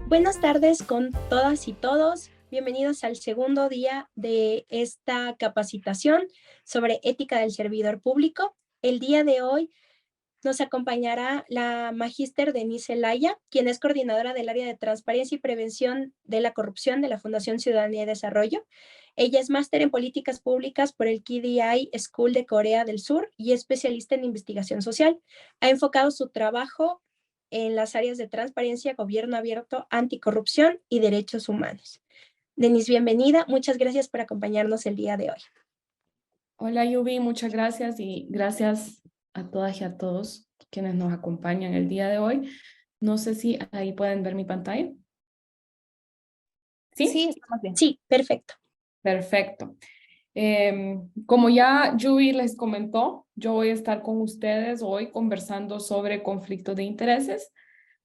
Buenas tardes con todas y todos. Bienvenidos al segundo día de esta capacitación sobre ética del servidor público. El día de hoy nos acompañará la magíster Denise Laya, quien es coordinadora del área de transparencia y prevención de la corrupción de la Fundación Ciudadanía y Desarrollo. Ella es máster en políticas públicas por el KDI School de Corea del Sur y especialista en investigación social. Ha enfocado su trabajo en las áreas de transparencia, gobierno abierto, anticorrupción y derechos humanos. Denise, bienvenida. Muchas gracias por acompañarnos el día de hoy. Hola Yubi, muchas gracias y gracias a todas y a todos quienes nos acompañan el día de hoy. No sé si ahí pueden ver mi pantalla. ¿Sí? Sí, sí, perfecto. Perfecto. Como ya Yubi les comentó, yo voy a estar con ustedes hoy conversando sobre conflictos de intereses.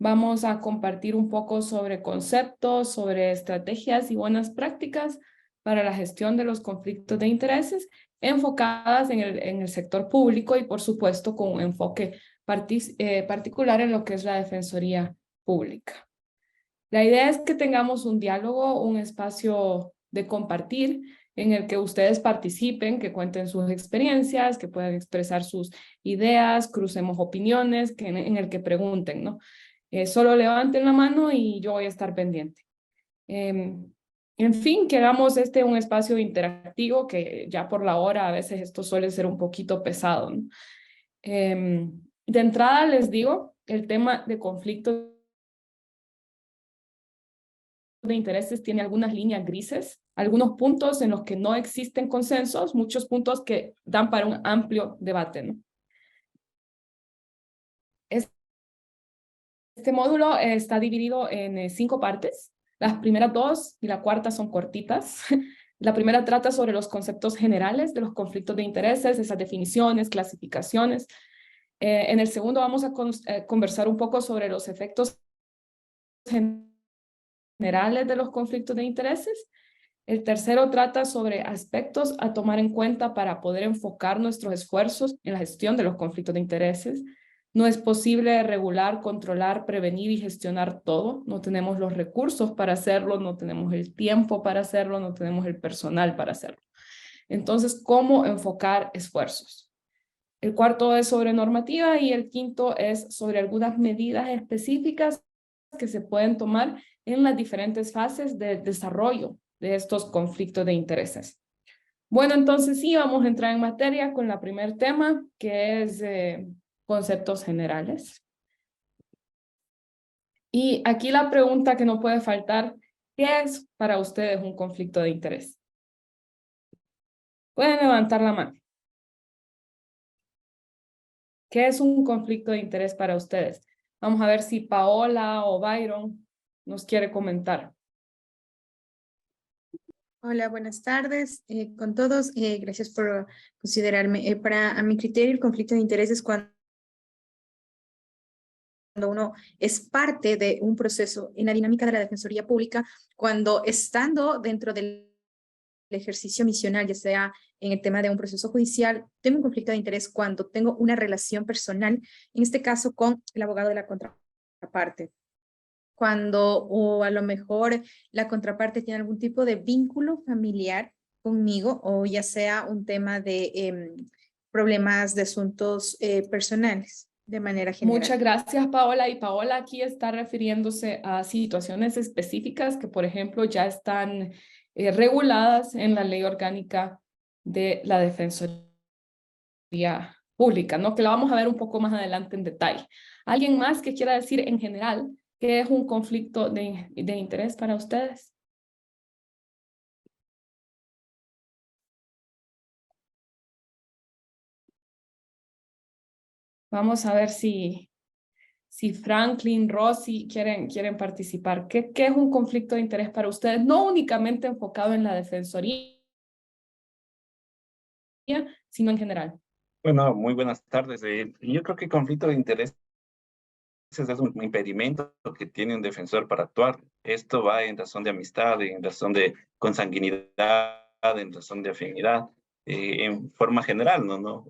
Vamos a compartir un poco sobre conceptos, sobre estrategias y buenas prácticas para la gestión de los conflictos de intereses enfocadas en el sector público y, por supuesto, con un enfoque particular en lo que es la Defensoría Pública. La idea es que tengamos un diálogo, un espacio de compartir en el que ustedes participen, que cuenten sus experiencias, que puedan expresar sus ideas, crucemos opiniones, en el que pregunten, ¿no? Solo levanten la mano y yo voy a estar pendiente. En fin, que hagamos un espacio interactivo, que ya por la hora a veces esto suele ser un poquito pesado, ¿no? De entrada les digo, el tema de conflictos de intereses tiene algunas líneas grises, algunos puntos en los que no existen consensos, muchos puntos que dan para un amplio debate, ¿no? Este módulo está dividido en 5 partes. Las primeras 2 y la cuarta son cortitas. La primera trata sobre los conceptos generales de los conflictos de intereses, esas definiciones, clasificaciones. En el segundo vamos a conversar un poco sobre los efectos generales de los conflictos de intereses. El tercero trata sobre aspectos a tomar en cuenta para poder enfocar nuestros esfuerzos en la gestión de los conflictos de intereses. No es posible regular, controlar, prevenir y gestionar todo. No tenemos los recursos para hacerlo, no tenemos el tiempo para hacerlo, no tenemos el personal para hacerlo. Entonces, ¿cómo enfocar esfuerzos? El cuarto es sobre normativa y el quinto es sobre algunas medidas específicas que se pueden tomar en las diferentes fases de desarrollo de estos conflictos de intereses. Bueno, entonces sí, vamos a entrar en materia con el primer tema, que es conceptos generales. Y aquí la pregunta que no puede faltar, ¿qué es para ustedes un conflicto de interés? Pueden levantar la mano. ¿Qué es un conflicto de interés para ustedes? Vamos a ver si Paola o Byron nos quiere comentar. Hola, buenas tardes con todos. Gracias por considerarme. A mi criterio, el conflicto de interés es cuando uno es parte de un proceso en la dinámica de la Defensoría Pública, cuando estando dentro del ejercicio misional, ya sea en el tema de un proceso judicial, tengo un conflicto de interés cuando tengo una relación personal, en este caso con el abogado de la contraparte. Cuando o a lo mejor la contraparte tiene algún tipo de vínculo familiar conmigo o ya sea un tema de problemas de asuntos personales de manera general. Muchas gracias, Paola. Y Paola aquí está refiriéndose a situaciones específicas que, por ejemplo, ya están reguladas en la Ley Orgánica de la Defensoría Pública, ¿no? Que la vamos a ver un poco más adelante en detalle. ¿Alguien más que quiera decir en general qué es un conflicto de interés para ustedes? Vamos a ver si Franklin, Rosy quieren participar. ¿Qué es un conflicto de interés para ustedes? No únicamente enfocado en la Defensoría, sino en general. Bueno, muy buenas tardes. Yo creo que conflicto de intereses es un impedimento que tiene un defensor para actuar. Esto va en razón de amistad, en razón de consanguinidad, en razón de afinidad, en forma general, ¿no?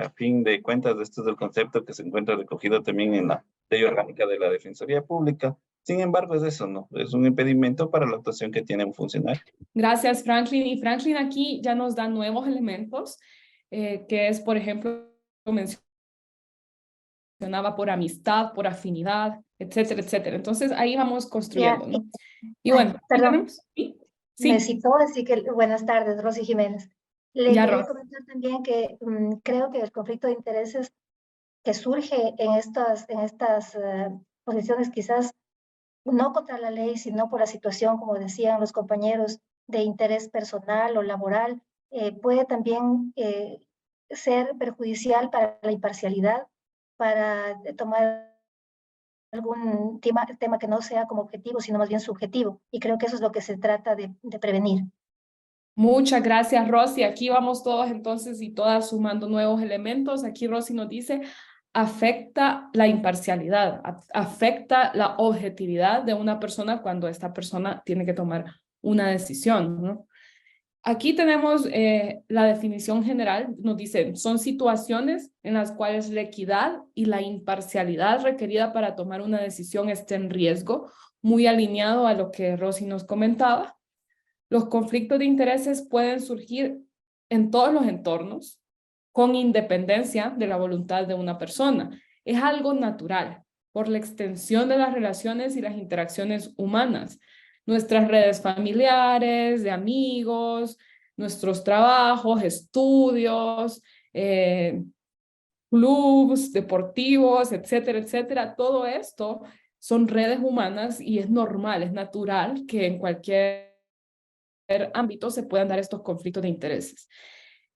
A fin de cuentas, esto es el concepto que se encuentra recogido también en la Ley Orgánica de la Defensoría Pública. Sin embargo, es eso, ¿no? Es un impedimento para la actuación que tiene un funcionario. Gracias, Franklin. Y Franklin aquí ya nos da nuevos elementos, que es, por ejemplo, mencionaba por amistad, por afinidad, etcétera, etcétera. Entonces, ahí vamos Ya, construyendo, ¿no? Y ay, bueno, aquí perdón, tenemos, ¿sí? me Sí, citó, así que buenas tardes, Rosy Jiménez. Le ya, quería Ros. comentar también que creo que el conflicto de intereses que surge en estas posiciones quizás no contra la ley, sino por la situación, como decían los compañeros, de interés personal o laboral, puede también ser perjudicial para la imparcialidad, para tomar algún tema que no sea como objetivo, sino más bien subjetivo. Y creo que eso es lo que se trata de prevenir. Muchas gracias, Rosy. Aquí vamos todos entonces y todas sumando nuevos elementos. Aquí Rosy nos dice, afecta la imparcialidad, afecta la objetividad de una persona cuando esta persona tiene que tomar una decisión, ¿no? Aquí tenemos la definición general, nos dice, son situaciones en las cuales la equidad y la imparcialidad requerida para tomar una decisión está en riesgo, muy alineado a lo que Rosy nos comentaba. Los conflictos de intereses pueden surgir en todos los entornos, con independencia de la voluntad de una persona. Es algo natural por la extensión de las relaciones y las interacciones humanas. Nuestras redes familiares, de amigos, nuestros trabajos, estudios, clubs deportivos, etcétera, etcétera. Todo esto son redes humanas y es normal, es natural que en cualquier ámbito se puedan dar estos conflictos de intereses.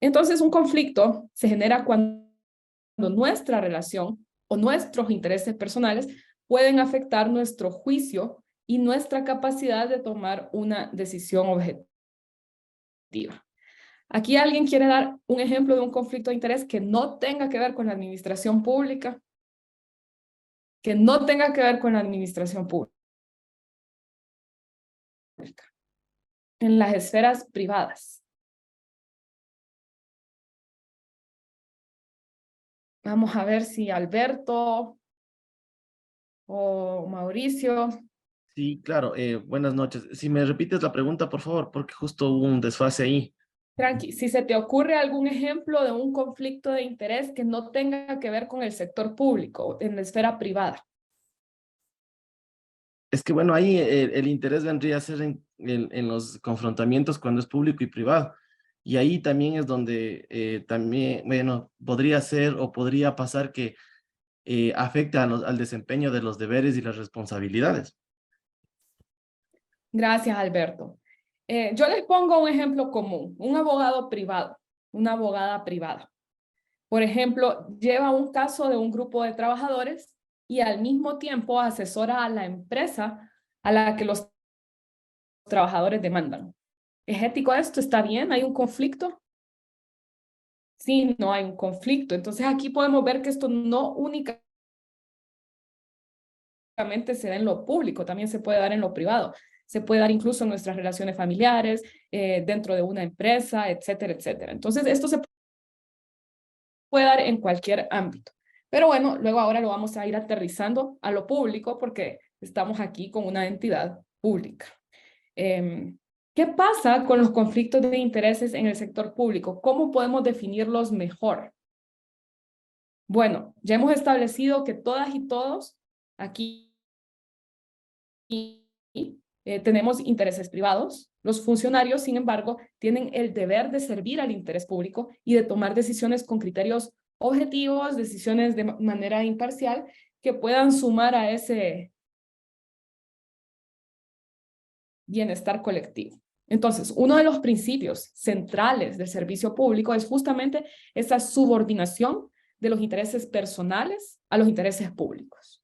Entonces, un conflicto se genera cuando nuestra relación o nuestros intereses personales pueden afectar nuestro juicio y nuestra capacidad de tomar una decisión objetiva. Aquí alguien quiere dar un ejemplo de un conflicto de interés que no tenga que ver con la administración pública, que no tenga que ver con la administración pública, en las esferas privadas. Vamos a ver si Alberto o Mauricio. Sí, claro. Buenas noches. Si me repites la pregunta, por favor, porque justo hubo un desfase ahí. Tranqui, si se te ocurre algún ejemplo de un conflicto de interés que no tenga que ver con el sector público, en la esfera privada. Es que bueno, ahí el interés vendría a ser en los confrontamientos cuando es público y privado. Y ahí también es donde también, bueno, podría ser o podría pasar que afecta al desempeño de los deberes y las responsabilidades. Gracias, Alberto. Yo les pongo un ejemplo común, un abogado privado, una abogada privada. Por ejemplo, lleva un caso de un grupo de trabajadores y al mismo tiempo asesora a la empresa a la que los trabajadores demandan. ¿Es ético esto? ¿Está bien? ¿Hay un conflicto? Sí, no hay un conflicto. Entonces aquí podemos ver que esto no únicamente se da en lo público, también se puede dar en lo privado. Se puede dar incluso en nuestras relaciones familiares, dentro de una empresa, etcétera, etcétera. Entonces esto se puede dar en cualquier ámbito. Pero bueno, luego ahora lo vamos a ir aterrizando a lo público porque estamos aquí con una entidad pública. ¿Qué pasa con los conflictos de intereses en el sector público? ¿Cómo podemos definirlos mejor? Bueno, ya hemos establecido que todas y todos aquí tenemos intereses privados. Los funcionarios, sin embargo, tienen el deber de servir al interés público y de tomar decisiones con criterios objetivos, decisiones de manera imparcial que puedan sumar a ese bienestar colectivo. Entonces, uno de los principios centrales del servicio público es justamente esa subordinación de los intereses personales a los intereses públicos.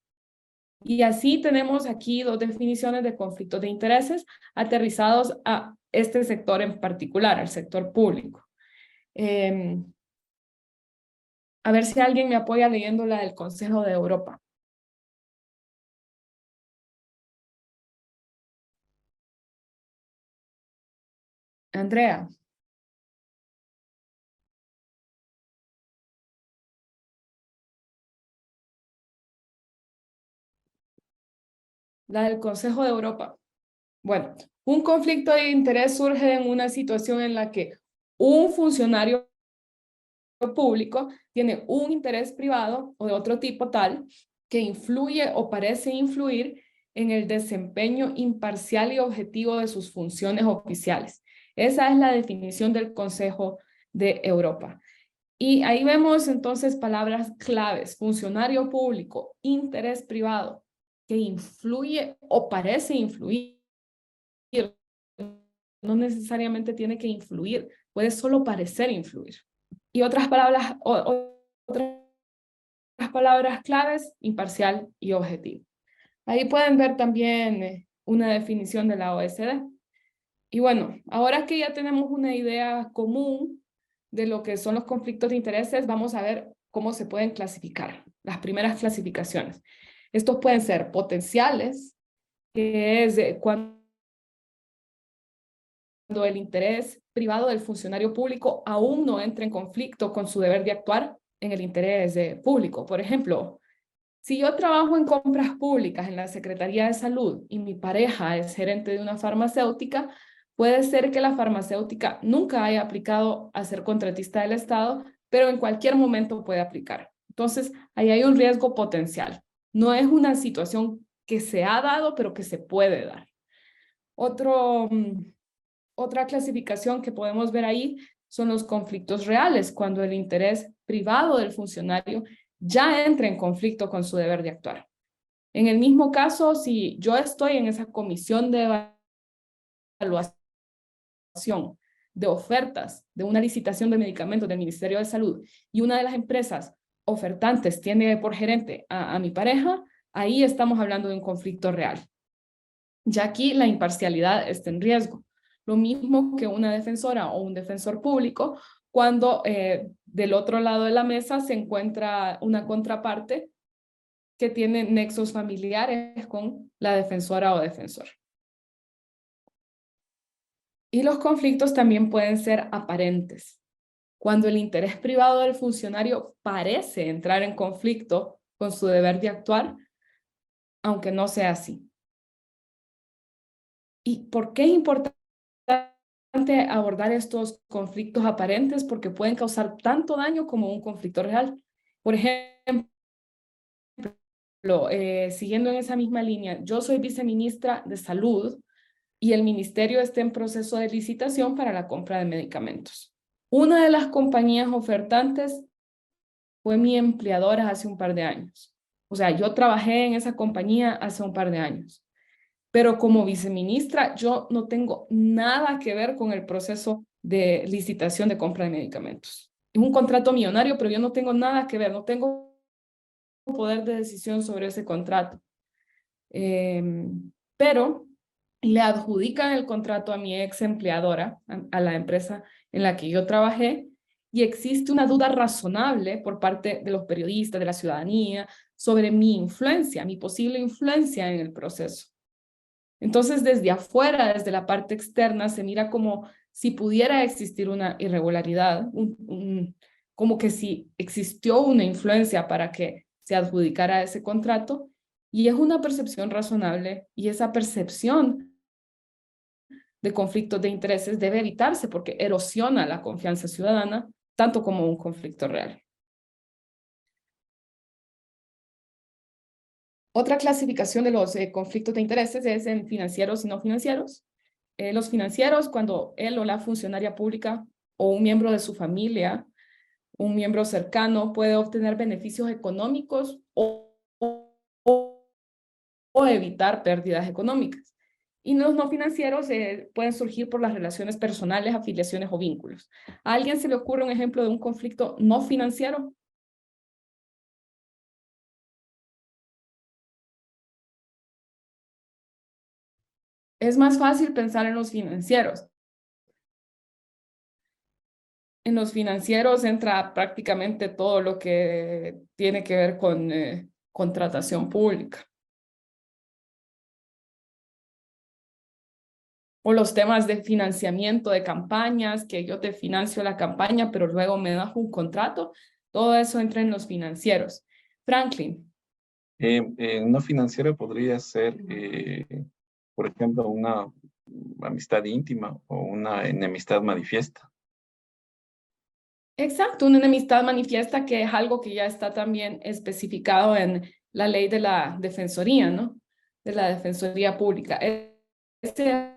Y así tenemos aquí dos definiciones de conflictos de intereses aterrizados a este sector en particular, al sector público. A ver si alguien me apoya leyendo la del Consejo de Europa. Andrea. la del Consejo de Europa. Bueno, un conflicto de interés surge en una situación en la que un funcionario público tiene un interés privado o de otro tipo tal que influye o parece influir en el desempeño imparcial y objetivo de sus funciones oficiales. Esa es la definición del Consejo de Europa. Y ahí vemos entonces palabras claves: funcionario público, interés privado, que influye o parece influir. No necesariamente tiene que influir, puede solo parecer influir. Y otras palabras claves: imparcial y objetivo. Ahí pueden ver también una definición de la OECD. Y bueno, ahora que ya tenemos una idea común de lo que son los conflictos de intereses, vamos a ver cómo se pueden clasificar, las primeras clasificaciones. Estos pueden ser potenciales, que es cuando el interés privado del funcionario público aún no entra en conflicto con su deber de actuar en el interés público. Por ejemplo, si yo trabajo en compras públicas en la Secretaría de Salud y mi pareja es gerente de una farmacéutica, puede ser que la farmacéutica nunca haya aplicado a ser contratista del Estado, pero en cualquier momento puede aplicar. Entonces, ahí hay un riesgo potencial. No es una situación que se ha dado, pero que se puede dar. Otra clasificación que podemos ver ahí son los conflictos reales, cuando el interés privado del funcionario ya entra en conflicto con su deber de actuar. En el mismo caso, si yo estoy en esa comisión de evaluación de ofertas de una licitación de medicamentos del Ministerio de Salud y una de las empresas ofertantes tiene por gerente a mi pareja, ahí estamos hablando de un conflicto real. Ya aquí la imparcialidad está en riesgo. Lo mismo que una defensora o un defensor público cuando del otro lado de la mesa se encuentra una contraparte que tiene nexos familiares con la defensora o defensor. Y los conflictos también pueden ser aparentes. Cuando el interés privado del funcionario parece entrar en conflicto con su deber de actuar, aunque no sea así. ¿Y por qué es importante abordar estos conflictos aparentes? Porque pueden causar tanto daño como un conflicto real. Por ejemplo, siguiendo en esa misma línea, yo soy viceministra de Salud y el ministerio está en proceso de licitación para la compra de medicamentos. Una de las compañías ofertantes fue mi empleadora hace un par de años. O sea, yo trabajé en esa compañía hace un par de años. Pero como viceministra, yo no tengo nada que ver con el proceso de licitación de compra de medicamentos. Es un contrato millonario, pero yo no tengo nada que ver, no tengo poder de decisión sobre ese contrato. Pero le adjudican el contrato a mi ex empleadora, a la empresa en la que yo trabajé, y existe una duda razonable por parte de los periodistas, de la ciudadanía, sobre mi influencia, mi posible influencia en el proceso. Entonces, desde afuera, desde la parte externa, se mira como si pudiera existir una irregularidad, como que si existió una influencia para que se adjudicara ese contrato, y es una percepción razonable, y esa percepción de conflictos de intereses debe evitarse porque erosiona la confianza ciudadana, tanto como un conflicto real. Otra clasificación de los conflictos de intereses es en financieros y no financieros. Los financieros, cuando él o la funcionaria pública o un miembro de su familia, un miembro cercano, puede obtener beneficios económicos o evitar pérdidas económicas. Y los no financieros pueden surgir por las relaciones personales, afiliaciones o vínculos. ¿A alguien se le ocurre un ejemplo de un conflicto no financiero? Es más fácil pensar en los financieros. En los financieros entra prácticamente todo lo que tiene que ver con contratación pública. O los temas de financiamiento de campañas, que yo te financio la campaña, pero luego me das un contrato. Todo eso entra en los financieros. Franklin, No financiero podría ser, por ejemplo, una amistad íntima o una enemistad manifiesta. Exacto, una enemistad manifiesta, que es algo que ya está también especificado en la ley de la Defensoría, ¿no? De la Defensoría Pública. Este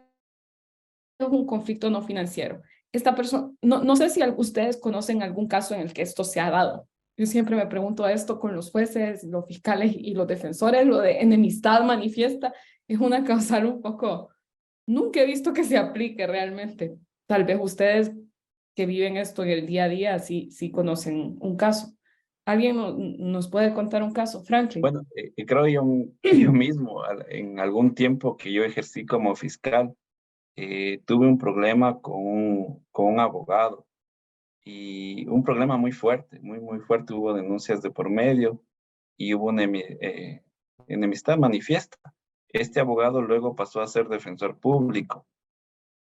es un conflicto no financiero. Esta persona, no sé si ustedes conocen algún caso en el que esto se ha dado. Yo siempre me pregunto esto con los jueces, los fiscales y los defensores, lo de enemistad manifiesta es una causal un poco, nunca he visto que se aplique realmente. Tal vez ustedes que viven esto en el día a día sí conocen un caso. ¿Alguien nos puede contar un caso? Franklin. Bueno, creo yo mismo, en algún tiempo que yo ejercí como fiscal, tuve un problema con un abogado y un problema muy fuerte, muy fuerte. Hubo denuncias de por medio y hubo una enemistad manifiesta. Este abogado luego pasó a ser defensor público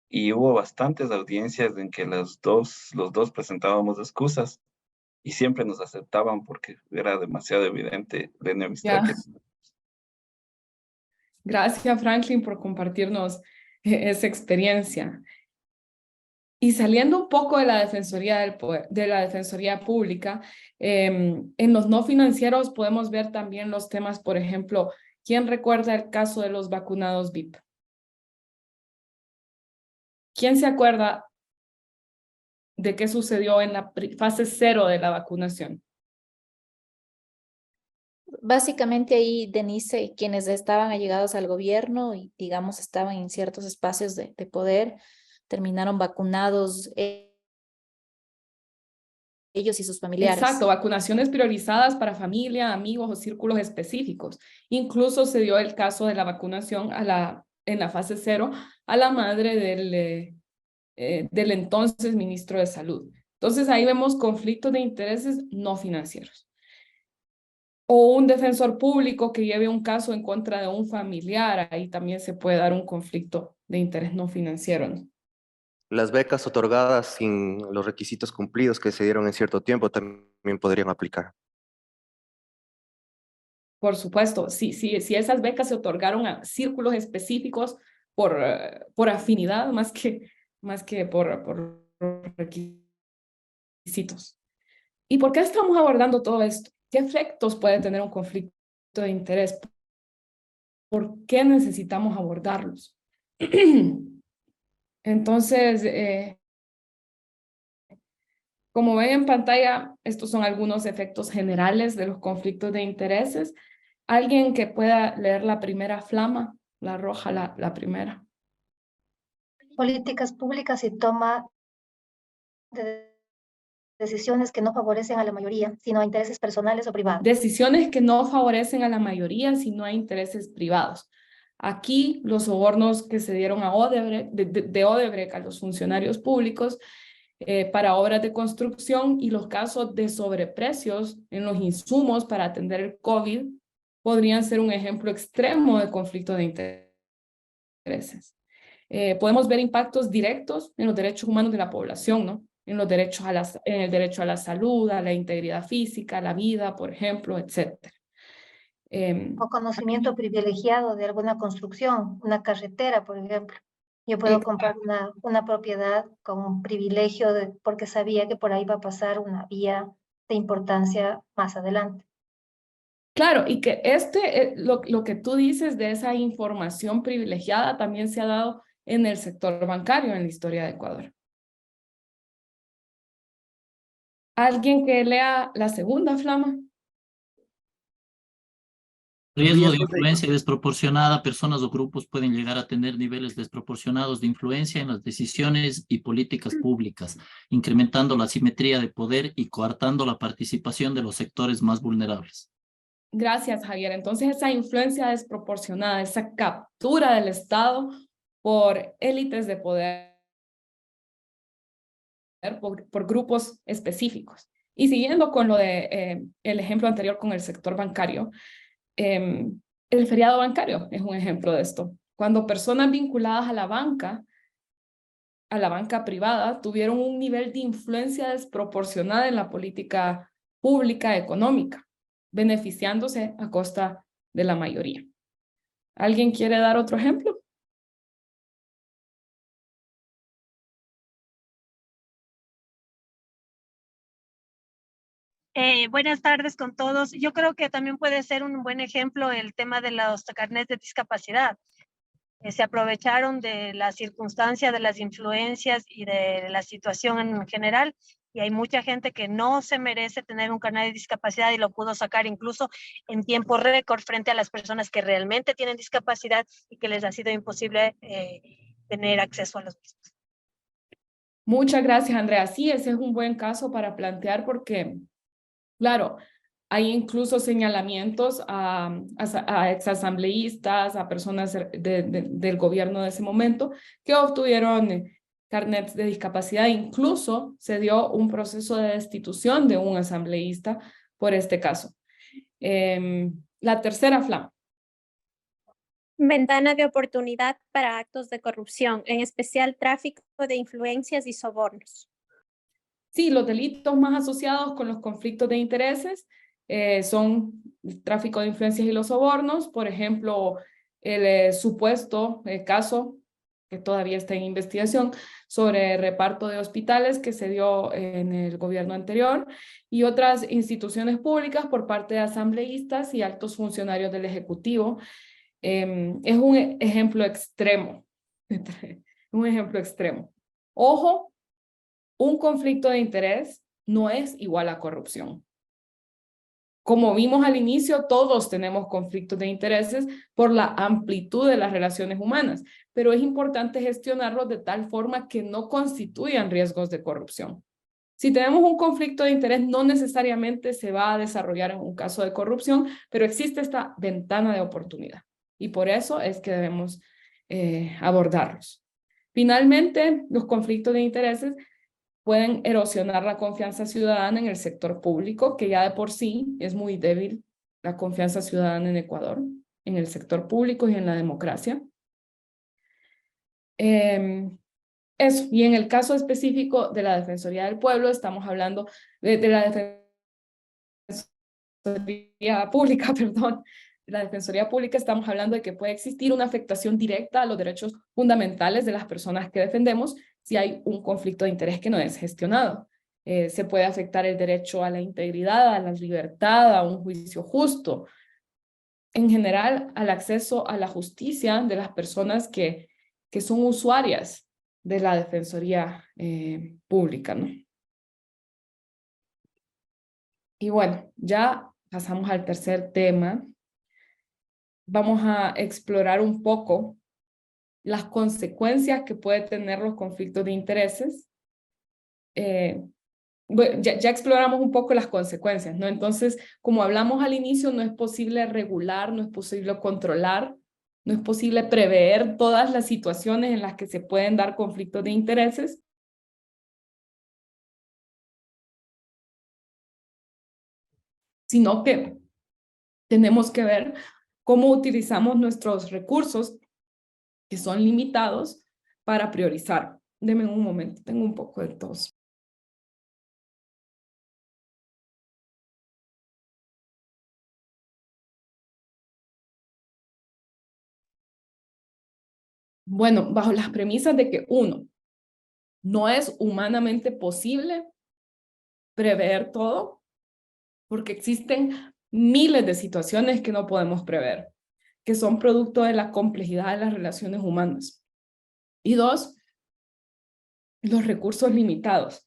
y hubo bastantes audiencias en que los dos presentábamos excusas y siempre nos aceptaban porque era demasiado evidente la enemistad que Gracias, Franklin, por compartirnos esa experiencia. Y saliendo un poco de la Defensoría de la Defensoría Pública, en los no financieros podemos ver también los temas, por ejemplo, ¿quién recuerda el caso de los vacunados VIP? ¿Quién se acuerda de qué sucedió en la fase 0 de la vacunación? Básicamente ahí, Denise, quienes estaban allegados al gobierno y, digamos, estaban en ciertos espacios de poder, terminaron vacunados ellos y sus familiares. Exacto, vacunaciones priorizadas para familia, amigos o círculos específicos. Incluso se dio el caso de la vacunación en la fase 0 a la madre del entonces ministro de Salud. Entonces ahí vemos conflictos de intereses no financieros. O un defensor público que lleve un caso en contra de un familiar, ahí también se puede dar un conflicto de interés no financiero, ¿no? Las becas otorgadas sin los requisitos cumplidos que se dieron en cierto tiempo también podrían aplicar. Por supuesto, si esas becas se otorgaron a círculos específicos por afinidad más que por requisitos. ¿Y por qué estamos abordando todo esto? ¿Qué efectos puede tener un conflicto de interés? ¿Por qué necesitamos abordarlos? Entonces, como ven en pantalla, estos son algunos efectos generales de los conflictos de intereses. ¿Alguien que pueda leer la primera flama, la roja, la primera? Políticas públicas y toma de decisiones que no favorecen a la mayoría, sino a intereses personales o privados. Decisiones que no favorecen a la mayoría, sino a intereses privados. Aquí los sobornos que se dieron a Odebrecht, de Odebrecht a los funcionarios públicos para obras de construcción y los casos de sobreprecios en los insumos para atender el COVID podrían ser un ejemplo extremo de conflicto de intereses. Podemos ver impactos directos en los derechos humanos de la población, ¿no? En el derecho a la salud, a la integridad física, a la vida, por ejemplo, etc. O conocimiento privilegiado de alguna construcción, una carretera, por ejemplo. Yo puedo comprar una propiedad con un privilegio porque sabía que por ahí va a pasar una vía de importancia más adelante. Claro, y que lo que tú dices de esa información privilegiada también se ha dado en el sector bancario en la historia de Ecuador. ¿Alguien que lea la segunda flama? Riesgo de influencia desproporcionada. Personas o grupos pueden llegar a tener niveles desproporcionados de influencia en las decisiones y políticas públicas, incrementando la asimetría de poder y coartando la participación de los sectores más vulnerables. Gracias, Javier. Entonces, esa influencia desproporcionada, esa captura del Estado por élites de poder, por grupos específicos. Y siguiendo con lo de el ejemplo anterior con el sector bancario, el feriado bancario es un ejemplo de esto. Cuando personas vinculadas a la banca privada, tuvieron un nivel de influencia desproporcionada en la política pública económica. beneficiándose a costa de la mayoría. ¿Alguien quiere dar otro ejemplo? Buenas tardes con todos. Yo creo que también puede ser un buen ejemplo el tema de los carnets de discapacidad. Se aprovecharon de la circunstancia, de las influencias y de la situación en general, y hay mucha gente que no se merece tener un carnet de discapacidad y lo pudo sacar incluso en tiempo récord frente a las personas que realmente tienen discapacidad y que les ha sido imposible tener acceso a los mismos. Muchas gracias, Andrea. Sí, ese es un buen caso para plantear porque, claro, hay incluso señalamientos a exasambleístas, a personas del gobierno de ese momento que obtuvieron carnets de discapacidad. Incluso se dio un proceso de destitución de un asambleísta por este caso. La tercera, Flam. Ventana de oportunidad para actos de corrupción, en especial tráfico de influencias y sobornos. Sí, los delitos más asociados con los conflictos de intereses son el tráfico de influencias y los sobornos. Por ejemplo, el supuesto caso que todavía está en investigación sobre reparto de hospitales que se dio en el gobierno anterior y otras instituciones públicas por parte de asambleístas y altos funcionarios del Ejecutivo. Es un ejemplo extremo. Un ejemplo extremo. Ojo, un conflicto de interés no es igual a corrupción. Como vimos al inicio, todos tenemos conflictos de intereses por la amplitud de las relaciones humanas, pero es importante gestionarlos de tal forma que no constituyan riesgos de corrupción. Si tenemos un conflicto de interés, no necesariamente se va a desarrollar en un caso de corrupción, pero existe esta ventana de oportunidad y por eso es que debemos abordarlos. Finalmente, los conflictos de intereses pueden erosionar la confianza ciudadana en el sector público, que ya de por sí es muy débil la confianza ciudadana en Ecuador, en el sector público y en la democracia. Eso, y en el caso específico de la Defensoría del Pueblo, estamos hablando de la Defensoría Pública, perdón, la Defensoría Pública, estamos hablando de que puede existir una afectación directa a los derechos fundamentales de las personas que defendemos si hay un conflicto de interés que no es gestionado. Se puede afectar el derecho a la integridad, a la libertad, a un juicio justo, en general al acceso a la justicia de las personas que son usuarias de la Defensoría Pública, ¿no? Y bueno, ya pasamos al tercer tema. Vamos a explorar un poco las consecuencias que puede tener los conflictos de intereses. Bueno, ya exploramos un poco las consecuencias, ¿no? Entonces, como hablamos al inicio, no es posible regular, no es posible controlar, no es posible prever todas las situaciones en las que se pueden dar conflictos de intereses. Sino que tenemos que ver cómo utilizamos nuestros recursos que son limitados para priorizar. Deme un momento, tengo un poco de tos. Bueno, bajo las premisas de que uno, no es humanamente posible prever todo, porque existen miles de situaciones que no podemos prever, que son producto de la complejidad de las relaciones humanas. Y dos, los recursos limitados.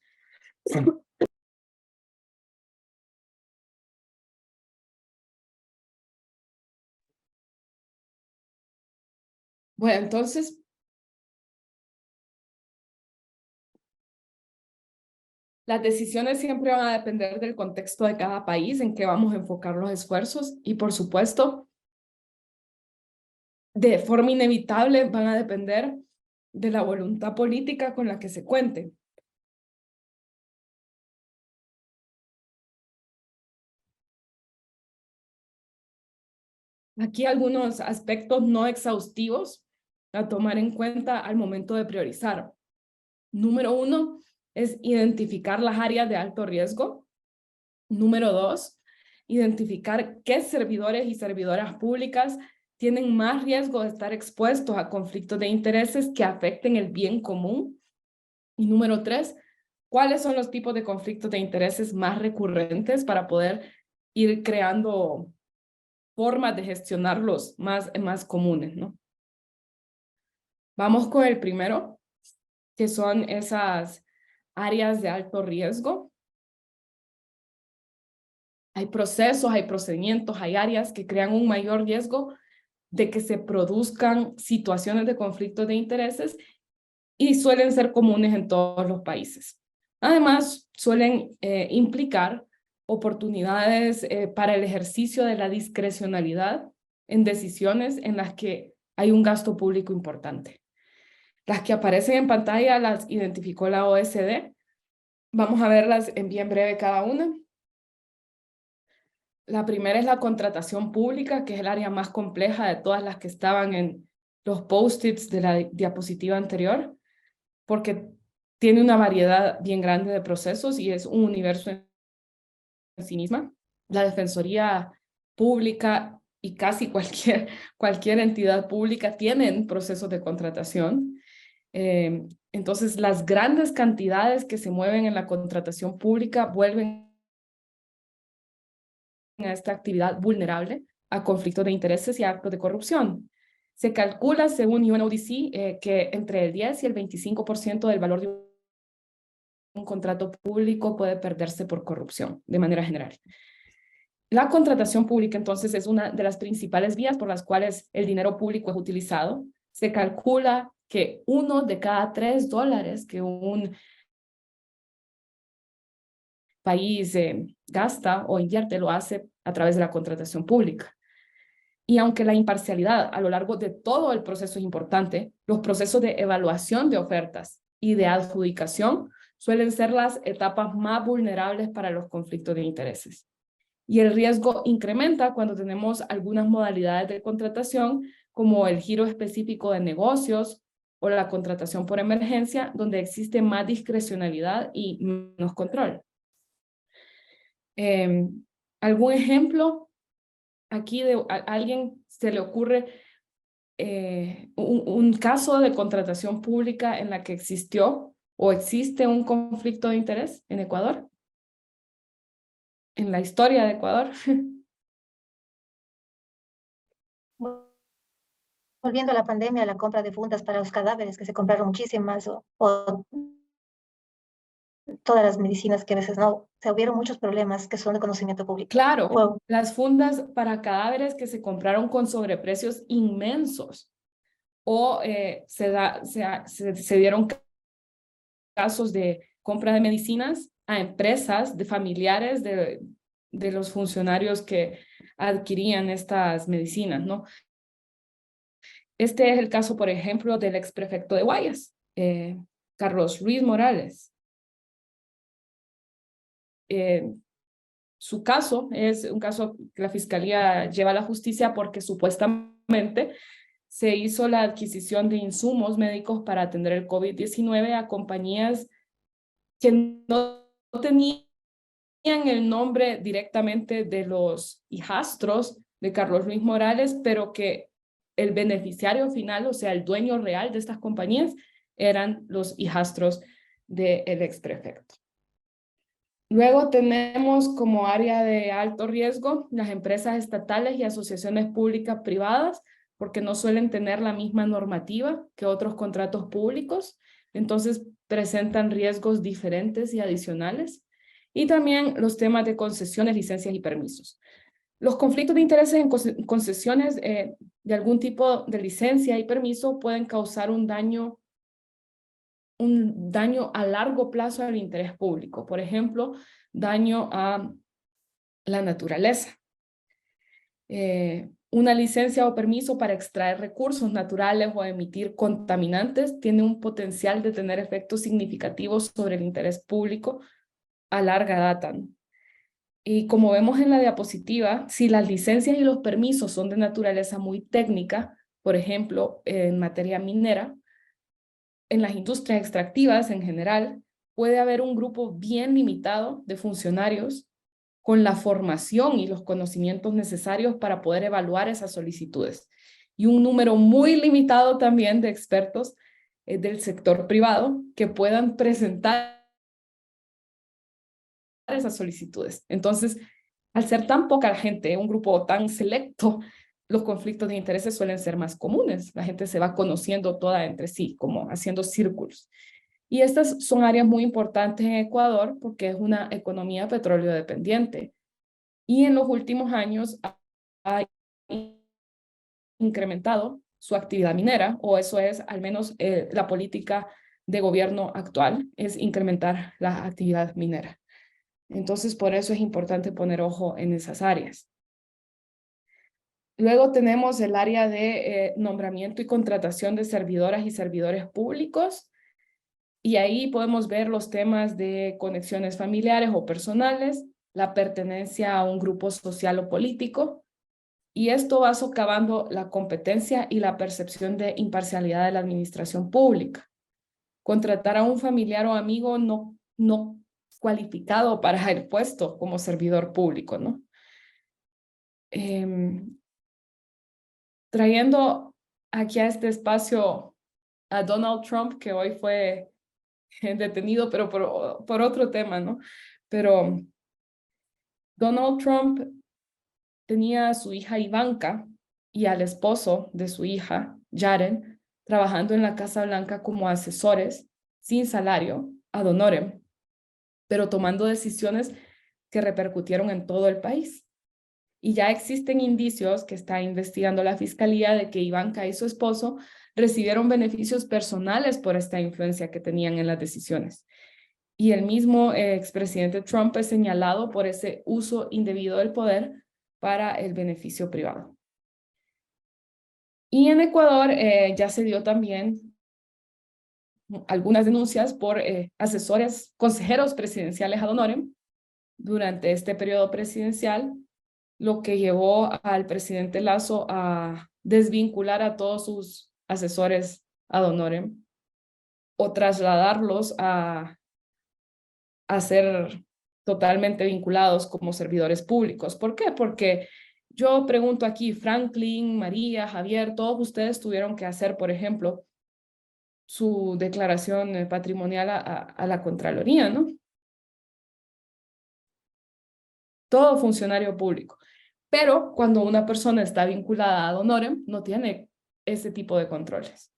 Bueno, entonces, las decisiones siempre van a depender del contexto de cada país, en que vamos a enfocar los esfuerzos y, por supuesto, de forma inevitable van a depender de la voluntad política con la que se cuente. Aquí algunos aspectos no exhaustivos a tomar en cuenta al momento de priorizar. Número 1 es identificar las áreas de alto riesgo. Número 2 identificar qué servidores y servidoras públicas tienen más riesgo de estar expuestos a conflictos de intereses que afecten el bien común. Y número 3, ¿cuáles son los tipos de conflictos de intereses más recurrentes para poder ir creando formas de gestionarlos más comunes, ¿no? Vamos con el primero, que son esas áreas de alto riesgo. Hay procesos, hay procedimientos, hay áreas que crean un mayor riesgo de que se produzcan situaciones de conflicto de intereses y suelen ser comunes en todos los países. Además, suelen implicar oportunidades para el ejercicio de la discrecionalidad en decisiones en las que hay un gasto público importante. Las que aparecen en pantalla las identificó la OECD. Vamos a verlas en bien breve cada una. La primera es la contratación pública, que es el área más compleja de todas las que estaban en los post-its de la diapositiva anterior, porque tiene una variedad bien grande de procesos y es un universo en sí misma. La Defensoría Pública y casi cualquier entidad pública tienen procesos de contratación. Entonces, las grandes cantidades que se mueven en la contratación pública vuelven a esta actividad vulnerable a conflictos de intereses y actos de corrupción. Se calcula, según UNODC, que entre el 10 y el 25% del valor de un contrato público puede perderse por corrupción, de manera general. La contratación pública, entonces, es una de las principales vías por las cuales el dinero público es utilizado. Se calcula que 1 de cada 3 dólares que un país gasta o invierte lo hace a través de la contratación pública. Y aunque la imparcialidad a lo largo de todo el proceso es importante, los procesos de evaluación de ofertas y de adjudicación suelen ser las etapas más vulnerables para los conflictos de intereses. Y el riesgo incrementa cuando tenemos algunas modalidades de contratación, como el giro específico de negocios o la contratación por emergencia, donde existe más discrecionalidad y menos control. ¿Algún ejemplo? Aquí a alguien se le ocurre un caso de contratación pública en la que existió o existe un conflicto de interés en Ecuador, en la historia de Ecuador. Volviendo a la pandemia, la compra de fundas para los cadáveres, que se compraron muchísimas, o todas las medicinas que a veces no, se hubieron muchos problemas que son de conocimiento público. Claro, las fundas para cadáveres que se compraron con sobreprecios inmensos, o se dieron casos de compra de medicinas a empresas de familiares de los funcionarios que adquirían estas medicinas, ¿no? Este es el caso, por ejemplo, del exprefecto de Guayas, Carlos Ruiz Morales. Su caso es un caso que la Fiscalía lleva a la justicia porque supuestamente se hizo la adquisición de insumos médicos para atender el COVID-19 a compañías que no tenían el nombre directamente de los hijastros de Carlos Ruiz Morales, pero que el beneficiario final, o sea, el dueño real de estas compañías, eran los hijastros del exprefecto. Luego tenemos como área de alto riesgo las empresas estatales y asociaciones públicas privadas, porque no suelen tener la misma normativa que otros contratos públicos, entonces presentan riesgos diferentes y adicionales. Y también los temas de concesiones, licencias y permisos. Los conflictos de intereses en concesiones de algún tipo de licencia y permiso pueden causar un daño a largo plazo al interés público. Por ejemplo, daño a la naturaleza. Una licencia o permiso para extraer recursos naturales o emitir contaminantes tiene un potencial de tener efectos significativos sobre el interés público a larga data. Y como vemos en la diapositiva, si las licencias y los permisos son de naturaleza muy técnica, por ejemplo, en materia minera, en las industrias extractivas en general, puede haber un grupo bien limitado de funcionarios con la formación y los conocimientos necesarios para poder evaluar esas solicitudes. Y un número muy limitado también de expertos del sector privado que puedan presentar esas solicitudes. Entonces, al ser tan poca gente, un grupo tan selecto, los conflictos de intereses suelen ser más comunes. La gente se va conociendo toda entre sí, como haciendo círculos. Y estas son áreas muy importantes en Ecuador porque es una economía petróleo dependiente. Y en los últimos años ha incrementado su actividad minera, o eso es al menos la política de gobierno actual, es incrementar la actividad minera. Entonces, por eso es importante poner ojo en esas áreas. Luego tenemos el área de nombramiento y contratación de servidoras y servidores públicos. Y ahí podemos ver los temas de conexiones familiares o personales, la pertenencia a un grupo social o político. Y esto va socavando la competencia y la percepción de imparcialidad de la administración pública. Contratar a un familiar o amigo no cualificado para el puesto como servidor público, ¿no? Trayendo aquí a este espacio a Donald Trump, que hoy fue detenido, pero por otro tema, ¿no? Pero Donald Trump tenía a su hija Ivanka y al esposo de su hija, Jared, trabajando en la Casa Blanca como asesores sin salario, ad honorem, pero tomando decisiones que repercutieron en todo el país. Y ya existen indicios que está investigando la fiscalía de que Ivanka y su esposo recibieron beneficios personales por esta influencia que tenían en las decisiones. Y el mismo expresidente Trump es señalado por ese uso indebido del poder para el beneficio privado. Y en Ecuador ya se dio también algunas denuncias por asesores, consejeros presidenciales ad honorem durante este periodo presidencial, lo que llevó al presidente Lasso a desvincular a todos sus asesores ad honorem o trasladarlos a ser totalmente vinculados como servidores públicos. ¿Por qué? Porque yo pregunto aquí, Franklin, María, Javier, todos ustedes tuvieron que hacer, por ejemplo, su declaración patrimonial a la Contraloría, ¿no? Todo funcionario público. Pero cuando una persona está vinculada ad honorem, no tiene ese tipo de controles.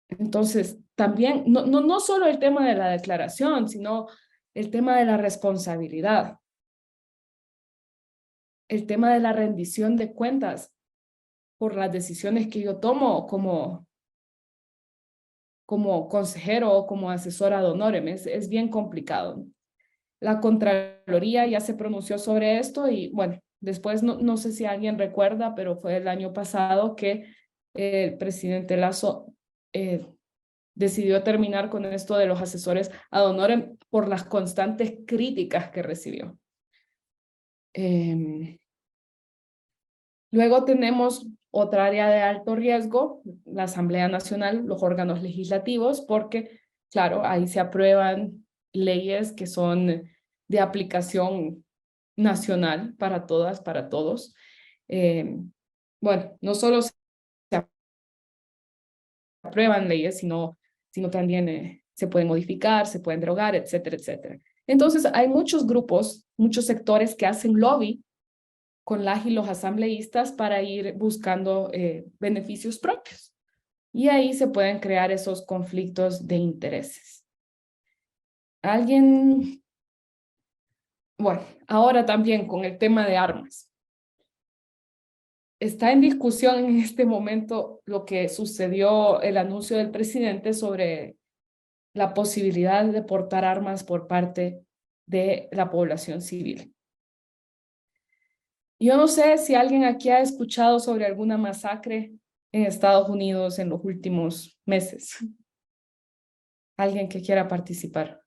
Entonces, también, no solo el tema de la declaración, sino el tema de la responsabilidad. El tema de la rendición de cuentas por las decisiones que yo tomo como consejero o como asesora ad honorem. Es bien complicado. La Contraloría ya se pronunció sobre esto y bueno, después no sé si alguien recuerda, pero fue el año pasado que el presidente Lasso decidió terminar con esto de los asesores ad honorem por las constantes críticas que recibió. Luego tenemos otra área de alto riesgo, la Asamblea Nacional, los órganos legislativos, porque, claro, ahí se aprueban leyes que son de aplicación nacional para todas, para todos. Bueno, no solo se aprueban leyes, sino también se pueden modificar, se pueden derogar, etcétera, etcétera. Entonces, hay muchos grupos, muchos sectores que hacen lobby con las y los asambleístas para ir buscando beneficios propios. Y ahí se pueden crear esos conflictos de intereses. Alguien, bueno, ahora también con el tema de armas. Está en discusión en este momento lo que sucedió, el anuncio del presidente sobre la posibilidad de portar armas por parte de la población civil. Yo no sé si alguien aquí ha escuchado sobre alguna masacre en Estados Unidos en los últimos meses. Alguien que quiera participar.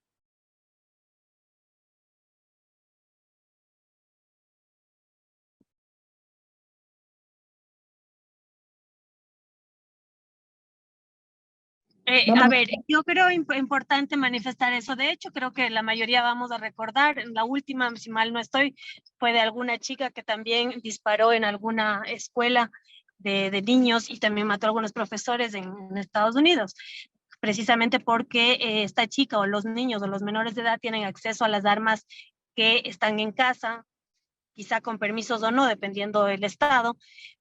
A ver, yo creo importante manifestar eso. De hecho, creo que la mayoría vamos a recordar. La última, si mal no estoy, fue de alguna chica que también disparó en alguna escuela de niños y también mató a algunos profesores en Estados Unidos, precisamente porque esta chica o los niños o los menores de edad tienen acceso a las armas que están en casa, quizá con permisos o no, dependiendo del estado,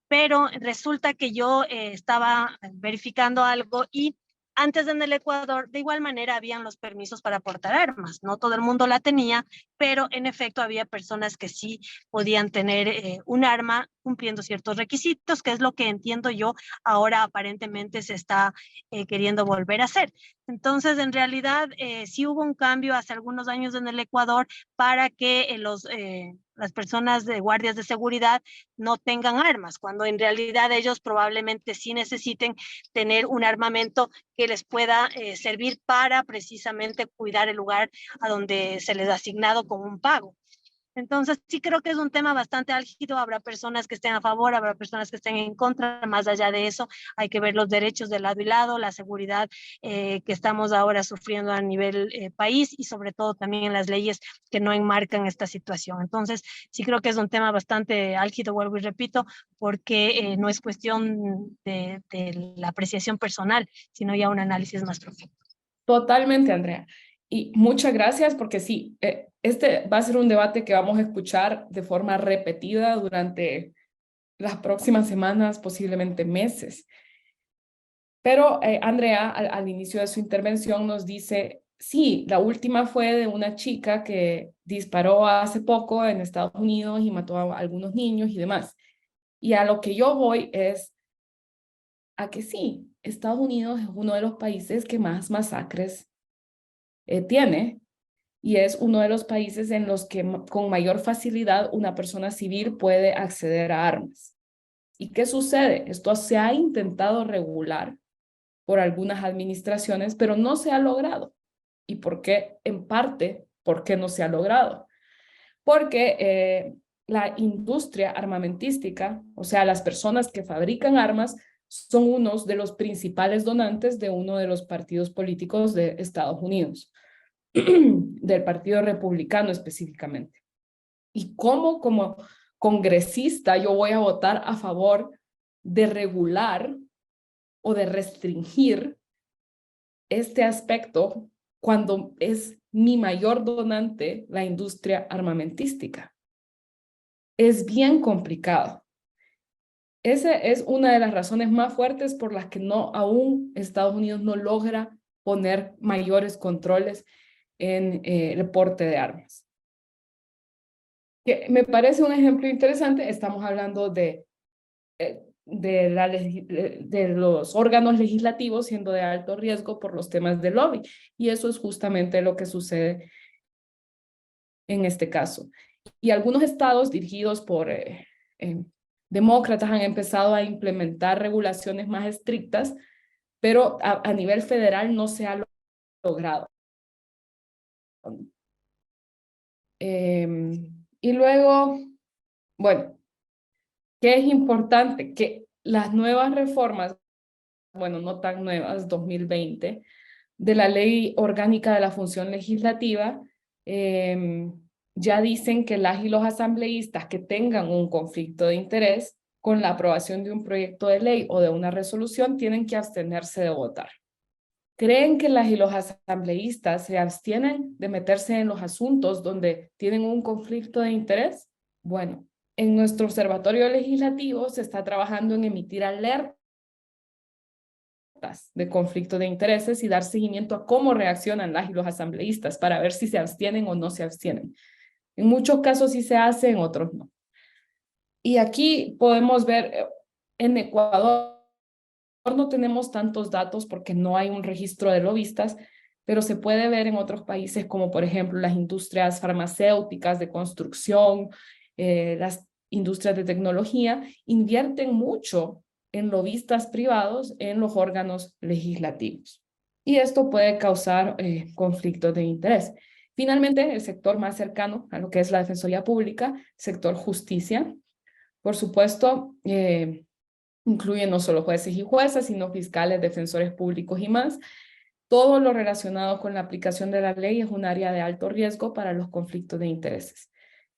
pero resulta que yo estaba verificando algo y antes en el Ecuador, de igual manera, habían los permisos para portar armas. No todo el mundo la tenía, pero en efecto había personas que sí podían tener un arma cumpliendo ciertos requisitos, que es lo que entiendo yo ahora aparentemente se está queriendo volver a hacer. Entonces, en realidad, sí hubo un cambio hace algunos años en el Ecuador para que las personas de guardias de seguridad no tengan armas, cuando en realidad ellos probablemente sí necesiten tener un armamento que les pueda servir para precisamente cuidar el lugar a donde se les ha asignado con un pago. Entonces, sí creo que es un tema bastante álgido. Habrá personas que estén a favor, habrá personas que estén en contra. Más allá de eso, hay que ver los derechos de lado y lado, la seguridad que estamos ahora sufriendo a nivel país y sobre todo también las leyes que no enmarcan esta situación. Entonces, sí creo que es un tema bastante álgido, vuelvo y repito, porque no es cuestión de la apreciación personal, sino ya un análisis más profundo. Totalmente, Andrea. Y muchas gracias porque sí, este va a ser un debate que vamos a escuchar de forma repetida durante las próximas semanas, posiblemente meses. Pero Andrea, al inicio de su intervención nos dice, sí, la última fue de una chica que disparó hace poco en Estados Unidos y mató a algunos niños y demás. Y a lo que yo voy es a que sí, Estados Unidos es uno de los países que más masacres tiene y es uno de los países en los que con mayor facilidad una persona civil puede acceder a armas. ¿Y qué sucede? Esto se ha intentado regular por algunas administraciones, pero no se ha logrado. ¿Y por qué? En parte, ¿por qué no se ha logrado? Porque la industria armamentística, o sea, las personas que fabrican armas, son unos de los principales donantes de uno de los partidos políticos de Estados Unidos, del Partido Republicano específicamente. ¿Y cómo como congresista yo voy a votar a favor de regular o de restringir este aspecto cuando es mi mayor donante la industria armamentística? Es bien complicado. Esa es una de las razones más fuertes por las que aún Estados Unidos no logra poner mayores controles en el porte de armas. Que me parece un ejemplo interesante. Estamos hablando de los órganos legislativos siendo de alto riesgo por los temas de lobby. Y eso es justamente lo que sucede en este caso. Y algunos estados dirigidos por demócratas han empezado a implementar regulaciones más estrictas, pero a nivel federal no se ha logrado. Y luego, bueno, ¿qué es importante? Que las nuevas reformas, bueno, no tan nuevas, 2020, de la Ley Orgánica de la Función Legislativa, ya dicen que las y los asambleístas que tengan un conflicto de interés con la aprobación de un proyecto de ley o de una resolución tienen que abstenerse de votar. ¿Creen que las y los asambleístas se abstienen de meterse en los asuntos donde tienen un conflicto de interés? Bueno, en nuestro observatorio legislativo se está trabajando en emitir alertas de conflicto de intereses y dar seguimiento a cómo reaccionan las y los asambleístas para ver si se abstienen o no se abstienen. En muchos casos sí se hace, en otros no. Y aquí podemos ver, en Ecuador no tenemos tantos datos porque no hay un registro de lobistas, pero se puede ver en otros países como por ejemplo las industrias farmacéuticas, de construcción, las industrias de tecnología, invierten mucho en lobistas privados en los órganos legislativos. Y esto puede causar conflictos de interés. Finalmente, el sector más cercano a lo que es la Defensoría Pública, sector justicia. Por supuesto, incluyen no solo jueces y juezas, sino fiscales, defensores públicos y más. Todo lo relacionado con la aplicación de la ley es un área de alto riesgo para los conflictos de intereses.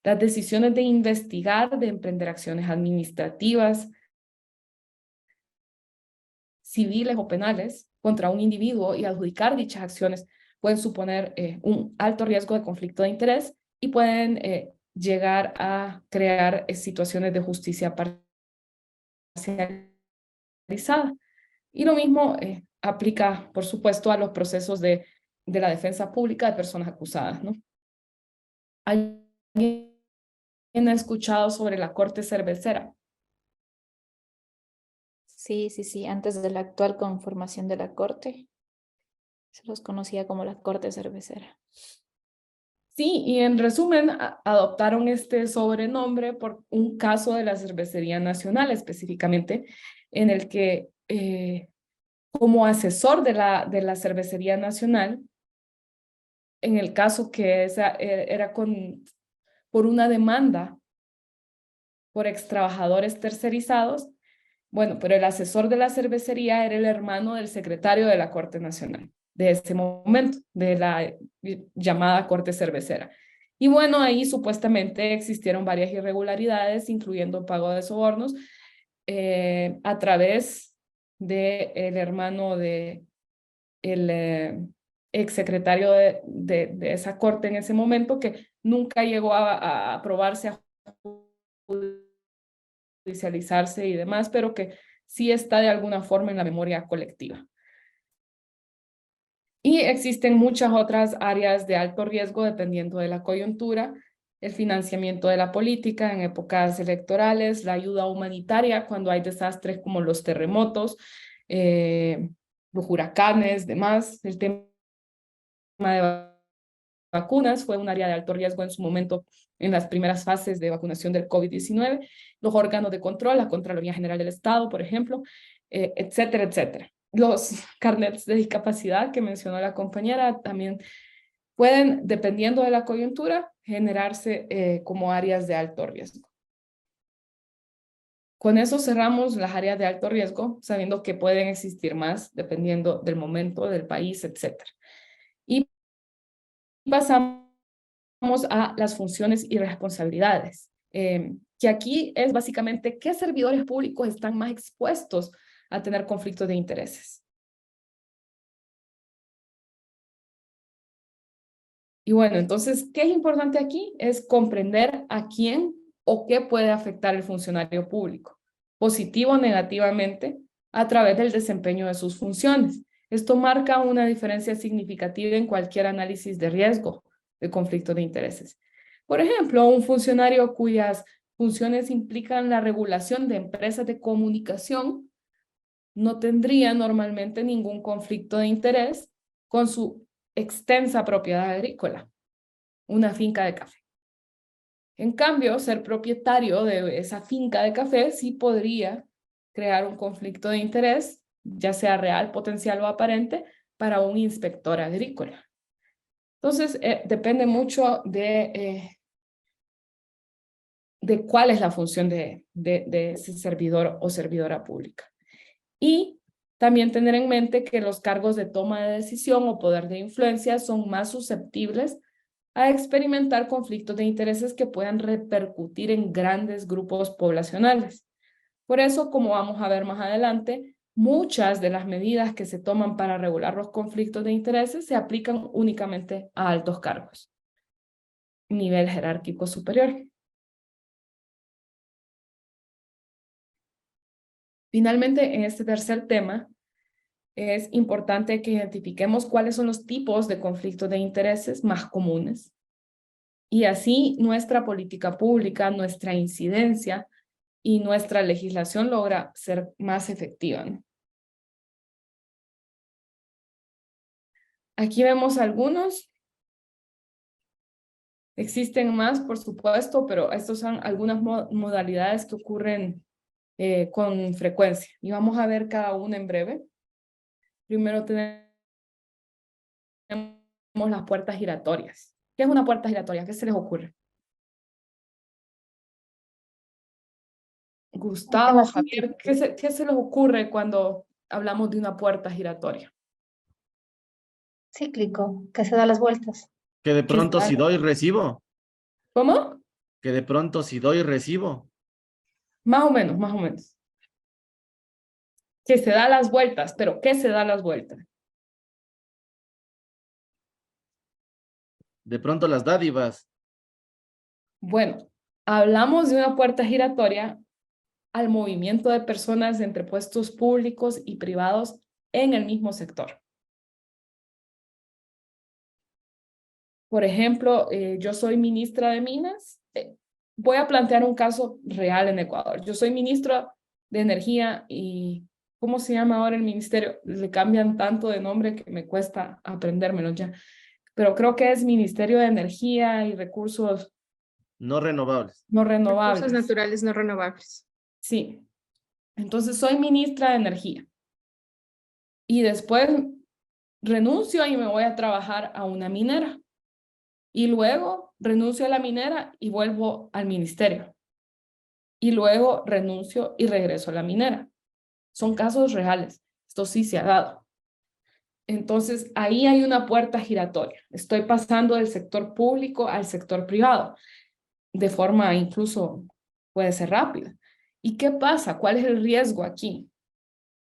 Las decisiones de investigar, de emprender acciones administrativas, civiles o penales contra un individuo y adjudicar dichas acciones pueden suponer un alto riesgo de conflicto de interés y pueden llegar a crear situaciones de justicia parcializada. Y lo mismo aplica, por supuesto, a los procesos de la defensa pública de personas acusadas, ¿no? ¿Alguien ha escuchado sobre la Corte Cervecera? Sí, sí, sí, antes de la actual conformación de la Corte, se los conocía como la Corte Cervecera. Sí, y en resumen, adoptaron este sobrenombre por un caso de la Cervecería Nacional, específicamente, en el que como asesor de la Cervecería Nacional, en el caso que era por una demanda por extrabajadores tercerizados, bueno, pero el asesor de la cervecería era el hermano del secretario de la Corte Nacional, de ese momento, de la llamada Corte Cervecera. Y bueno, ahí supuestamente existieron varias irregularidades, incluyendo pago de sobornos, a través del hermano de el exsecretario de esa corte en ese momento, que nunca llegó a aprobarse, a judicializarse y demás, pero que sí está de alguna forma en la memoria colectiva. Y existen muchas otras áreas de alto riesgo dependiendo de la coyuntura: el financiamiento de la política en épocas electorales, la ayuda humanitaria cuando hay desastres como los terremotos, los huracanes, demás. El tema de vacunas fue un área de alto riesgo en su momento en las primeras fases de vacunación del COVID-19, los órganos de control, la Contraloría General del Estado, por ejemplo, etcétera, etcétera. Los carnets de discapacidad que mencionó la compañera también pueden, dependiendo de la coyuntura, generarse como áreas de alto riesgo. Con eso cerramos las áreas de alto riesgo, sabiendo que pueden existir más dependiendo del momento, del país, etcétera. Y pasamos a las funciones y responsabilidades, que aquí es básicamente qué servidores públicos están más expuestos a tener conflictos de intereses. Y bueno, entonces, ¿qué es importante aquí? Es comprender a quién o qué puede afectar el funcionario público, positivo o negativamente, a través del desempeño de sus funciones. Esto marca una diferencia significativa en cualquier análisis de riesgo de conflicto de intereses. Por ejemplo, un funcionario cuyas funciones implican la regulación de empresas de comunicación no tendría normalmente ningún conflicto de interés con su extensa propiedad agrícola, una finca de café. En cambio, ser propietario de esa finca de café sí podría crear un conflicto de interés, ya sea real, potencial o aparente, para un inspector agrícola. Entonces, depende mucho de cuál es la función de ese servidor o servidora pública. Y también tener en mente que los cargos de toma de decisión o poder de influencia son más susceptibles a experimentar conflictos de intereses que puedan repercutir en grandes grupos poblacionales. Por eso, como vamos a ver más adelante, muchas de las medidas que se toman para regular los conflictos de intereses se aplican únicamente a altos cargos, nivel jerárquico superior. Finalmente, en este tercer tema, es importante que identifiquemos cuáles son los tipos de conflictos de intereses más comunes. Y así nuestra política pública, nuestra incidencia y nuestra legislación logra ser más efectiva, ¿no? Aquí vemos algunos. Existen más, por supuesto, pero estas son algunas modalidades que ocurren con frecuencia. Y vamos a ver cada una en breve. Primero tenemos las puertas giratorias. ¿Qué es una puerta giratoria? ¿Qué se les ocurre? Gustavo, Javier, ¿qué se les ocurre cuando hablamos de una puerta giratoria? Cíclico, que se da las vueltas. Que de ¿Qué pronto si tal? doy, recibo. ¿Cómo? Que de pronto si doy, recibo. Más o menos, más o menos. Que se da las vueltas, pero ¿qué se da las vueltas? De pronto las dádivas. Bueno, hablamos de una puerta giratoria al movimiento de personas entre puestos públicos y privados en el mismo sector. Por ejemplo, yo soy ministra de Minas. Voy a plantear un caso real en Ecuador. Yo soy ministra de Energía y ¿cómo se llama ahora el ministerio? Le cambian tanto de nombre que me cuesta aprendérmelo ya. Pero creo que es Ministerio de Energía y Recursos No renovables. no Recursos renovables. naturales no renovables. Sí. Entonces soy ministra de Energía. Y después renuncio y me voy a trabajar a una minera. Y luego renuncio a la minera y vuelvo al ministerio. Y luego renuncio y regreso a la minera. Son casos reales. Esto sí se ha dado. Entonces, ahí hay una puerta giratoria. Estoy pasando del sector público al sector privado, de forma incluso puede ser rápida. ¿Y qué pasa? ¿Cuál es el riesgo aquí?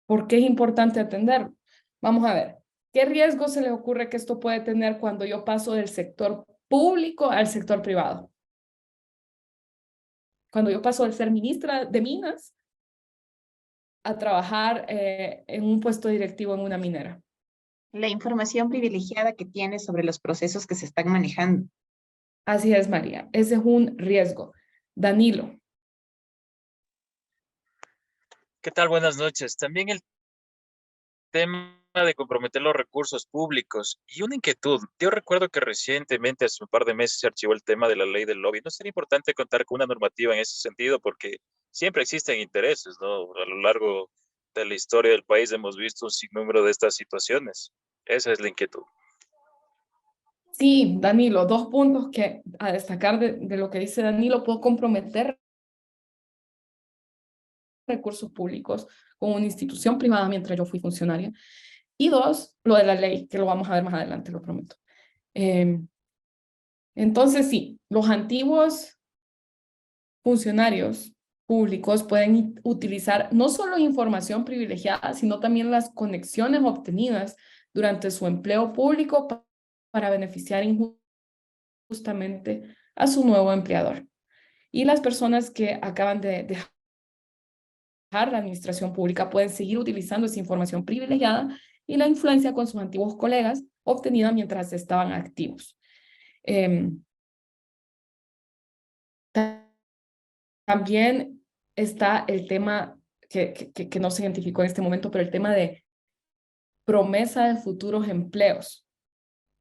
¿Por qué es importante atenderlo? Vamos a ver. ¿Qué riesgo se le ocurre que esto puede tener cuando yo paso del sector público al sector privado? Cuando yo paso de ser ministra de Minas a trabajar en un puesto directivo en una minera. La información privilegiada que tienes sobre los procesos que se están manejando. Así es, María. Ese es un riesgo. Danilo. ¿Qué tal? Buenas noches. También el tema de comprometer los recursos públicos y una inquietud. Yo recuerdo que recientemente, hace un par de meses, se archivó el tema de la ley del lobby. ¿No sería importante contar con una normativa en ese sentido? Porque siempre existen intereses, ¿no? A lo largo de la historia del país hemos visto un sinnúmero de estas situaciones. Esa es la inquietud. Sí, Danilo, 2 puntos que a destacar de lo que dice Danilo. Puedo comprometer recursos públicos con una institución privada mientras yo fui funcionaria. Y 2, lo de la ley, que lo vamos a ver más adelante, lo prometo. Entonces, sí, los antiguos funcionarios públicos pueden utilizar no solo información privilegiada, sino también las conexiones obtenidas durante su empleo público para beneficiar injustamente a su nuevo empleador. Y las personas que acaban de dejar la administración pública pueden seguir utilizando esa información privilegiada y la influencia con sus antiguos colegas obtenida mientras estaban activos. También está el tema que no se identificó en este momento, pero el tema de promesa de futuros empleos,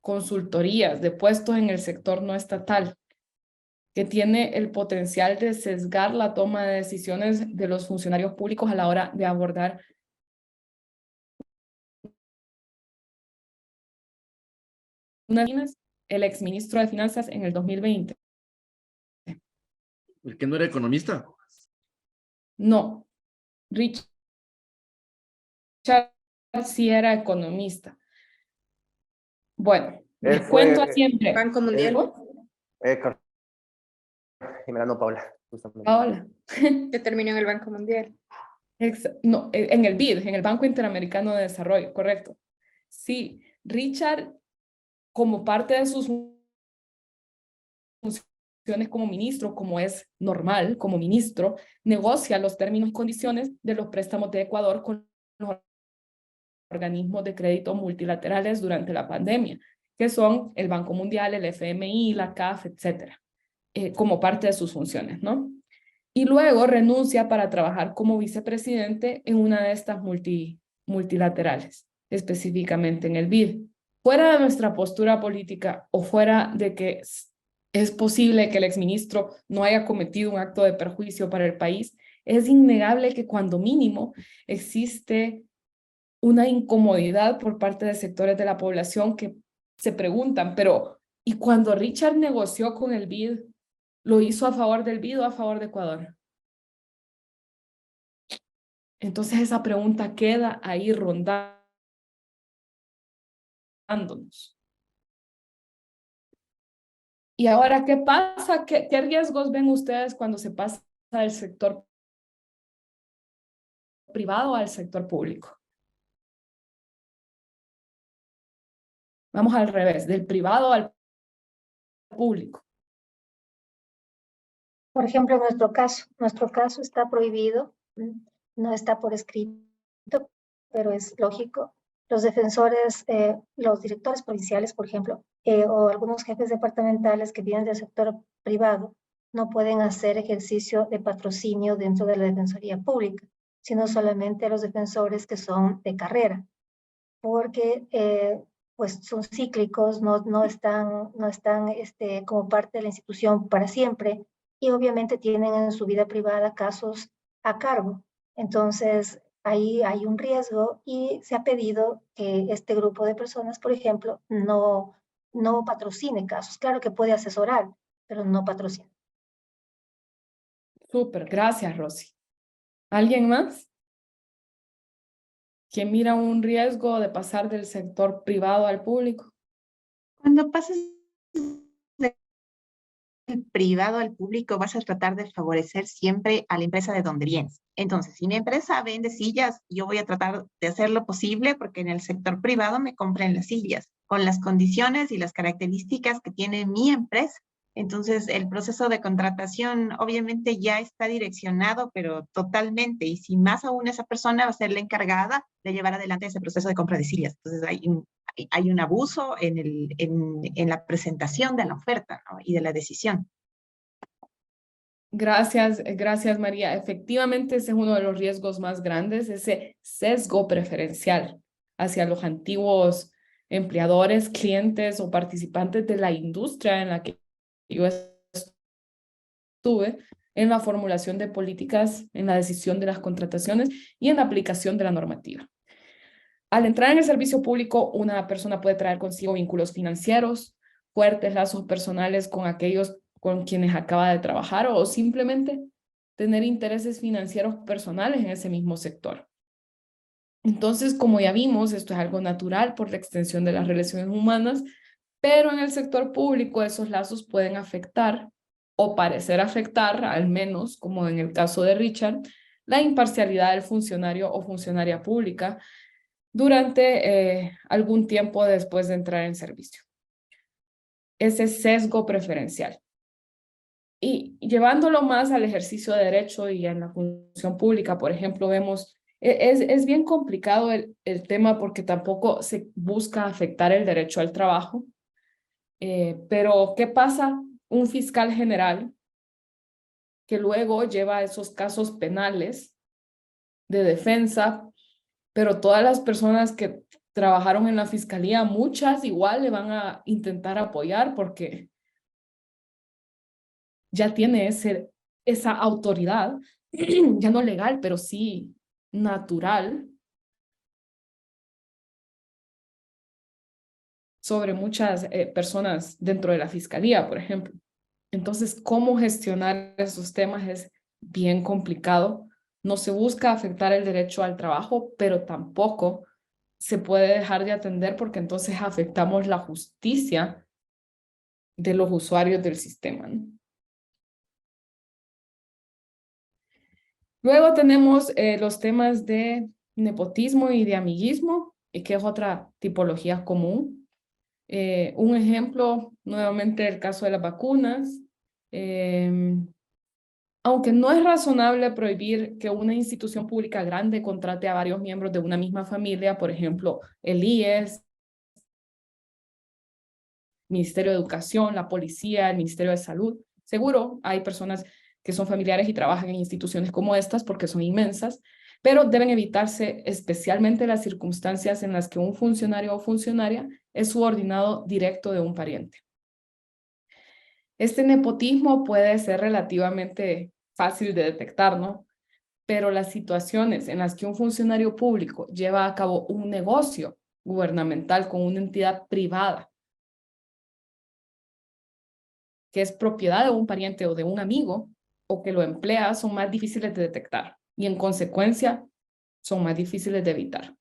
consultorías de puestos en el sector no estatal, que tiene el potencial de sesgar la toma de decisiones de los funcionarios públicos a la hora de abordar el exministro de Finanzas en el 2020. ¿El que no era economista? No, Richard sí era economista. Bueno, les cuento siempre. Banco Mundial. Jimena, Paula. Justamente. Paola. Que terminó en el Banco Mundial. No, en el BID, en el Banco Interamericano de Desarrollo, correcto. Sí, Richard, como parte de sus funciones como ministro, como es normal, como ministro, negocia los términos y condiciones de los préstamos de Ecuador con los organismos de crédito multilaterales durante la pandemia, que son el Banco Mundial, el FMI, la CAF, etcétera, como parte de sus funciones, ¿no? Y luego renuncia para trabajar como vicepresidente en una de estas multilaterales, específicamente en el BID. Fuera de nuestra postura política o fuera de que es posible que el exministro no haya cometido un acto de perjuicio para el país, es innegable que cuando mínimo existe una incomodidad por parte de sectores de la población que se preguntan, pero ¿y cuando Richard negoció con el BID, lo hizo a favor del BID o a favor de Ecuador? Entonces esa pregunta queda ahí rondándonos. Y ahora, ¿qué pasa? ¿Qué riesgos ven ustedes cuando se pasa del sector privado al sector público? Vamos al revés, del privado al público. Por ejemplo, en nuestro caso está prohibido, no está por escrito, pero es lógico. Los defensores, los directores provinciales, por ejemplo, o algunos jefes departamentales que vienen del sector privado, no pueden hacer ejercicio de patrocinio dentro de la Defensoría Pública, sino solamente los defensores que son de carrera, porque pues son cíclicos, no están como parte de la institución para siempre, y obviamente tienen en su vida privada casos a cargo. Entonces, ahí hay un riesgo y se ha pedido que este grupo de personas, por ejemplo, no patrocine casos. Claro que puede asesorar, pero no patrocina. Súper, gracias, Rosy. ¿Alguien más? ¿Quién mira un riesgo de pasar del sector privado al público? Cuando pasas del privado al público, vas a tratar de favorecer siempre a la empresa de donde vienes. Entonces, si mi empresa vende sillas, yo voy a tratar de hacer lo posible porque en el sector privado me compren las sillas con las condiciones y las características que tiene mi empresa. Entonces, el proceso de contratación obviamente ya está direccionado, pero totalmente. Y si más aún esa persona va a ser la encargada de llevar adelante ese proceso de compra de sillas. Entonces, hay un abuso en la presentación de la oferta, ¿no? Y de la decisión. Gracias, María. Efectivamente, ese es uno de los riesgos más grandes, ese sesgo preferencial hacia los antiguos empleadores, clientes o participantes de la industria en la que yo estuve, en la formulación de políticas, en la decisión de las contrataciones y en la aplicación de la normativa. Al entrar en el servicio público, una persona puede traer consigo vínculos financieros, fuertes lazos personales con aquellos con quienes acaba de trabajar o simplemente tener intereses financieros personales en ese mismo sector. Entonces, como ya vimos, esto es algo natural por la extensión de las relaciones humanas, pero en el sector público esos lazos pueden afectar o parecer afectar, al menos como en el caso de Richard, la imparcialidad del funcionario o funcionaria pública durante algún tiempo después de entrar en servicio. Ese sesgo preferencial. Y llevándolo más al ejercicio de derecho y en la función pública, por ejemplo, vemos, es bien complicado el tema porque tampoco se busca afectar el derecho al trabajo. Pero, ¿qué pasa? Un fiscal general que luego lleva esos casos penales de defensa, pero todas las personas que trabajaron en la fiscalía, muchas igual le van a intentar apoyar porque ya tiene esa autoridad, ya no legal, pero sí natural, sobre muchas personas dentro de la fiscalía, por ejemplo. Entonces, ¿cómo gestionar esos temas? Es bien complicado. No se busca afectar el derecho al trabajo, pero tampoco se puede dejar de atender porque entonces afectamos la justicia de los usuarios del sistema, ¿no? Luego tenemos los temas de nepotismo y de amiguismo, que es otra tipología común. Un ejemplo, nuevamente, el caso de las vacunas. Aunque no es razonable prohibir que una institución pública grande contrate a varios miembros de una misma familia, por ejemplo, el IES, Ministerio de Educación, la Policía, el Ministerio de Salud. Seguro hay personas que son familiares y trabajan en instituciones como estas porque son inmensas, pero deben evitarse especialmente las circunstancias en las que un funcionario o funcionaria es subordinado directo de un pariente. Este nepotismo puede ser relativamente fácil de detectar, ¿no? Pero las situaciones en las que un funcionario público lleva a cabo un negocio gubernamental con una entidad privada que es propiedad de un pariente o de un amigo o que lo emplea son más difíciles de detectar y en consecuencia son más difíciles de evitar.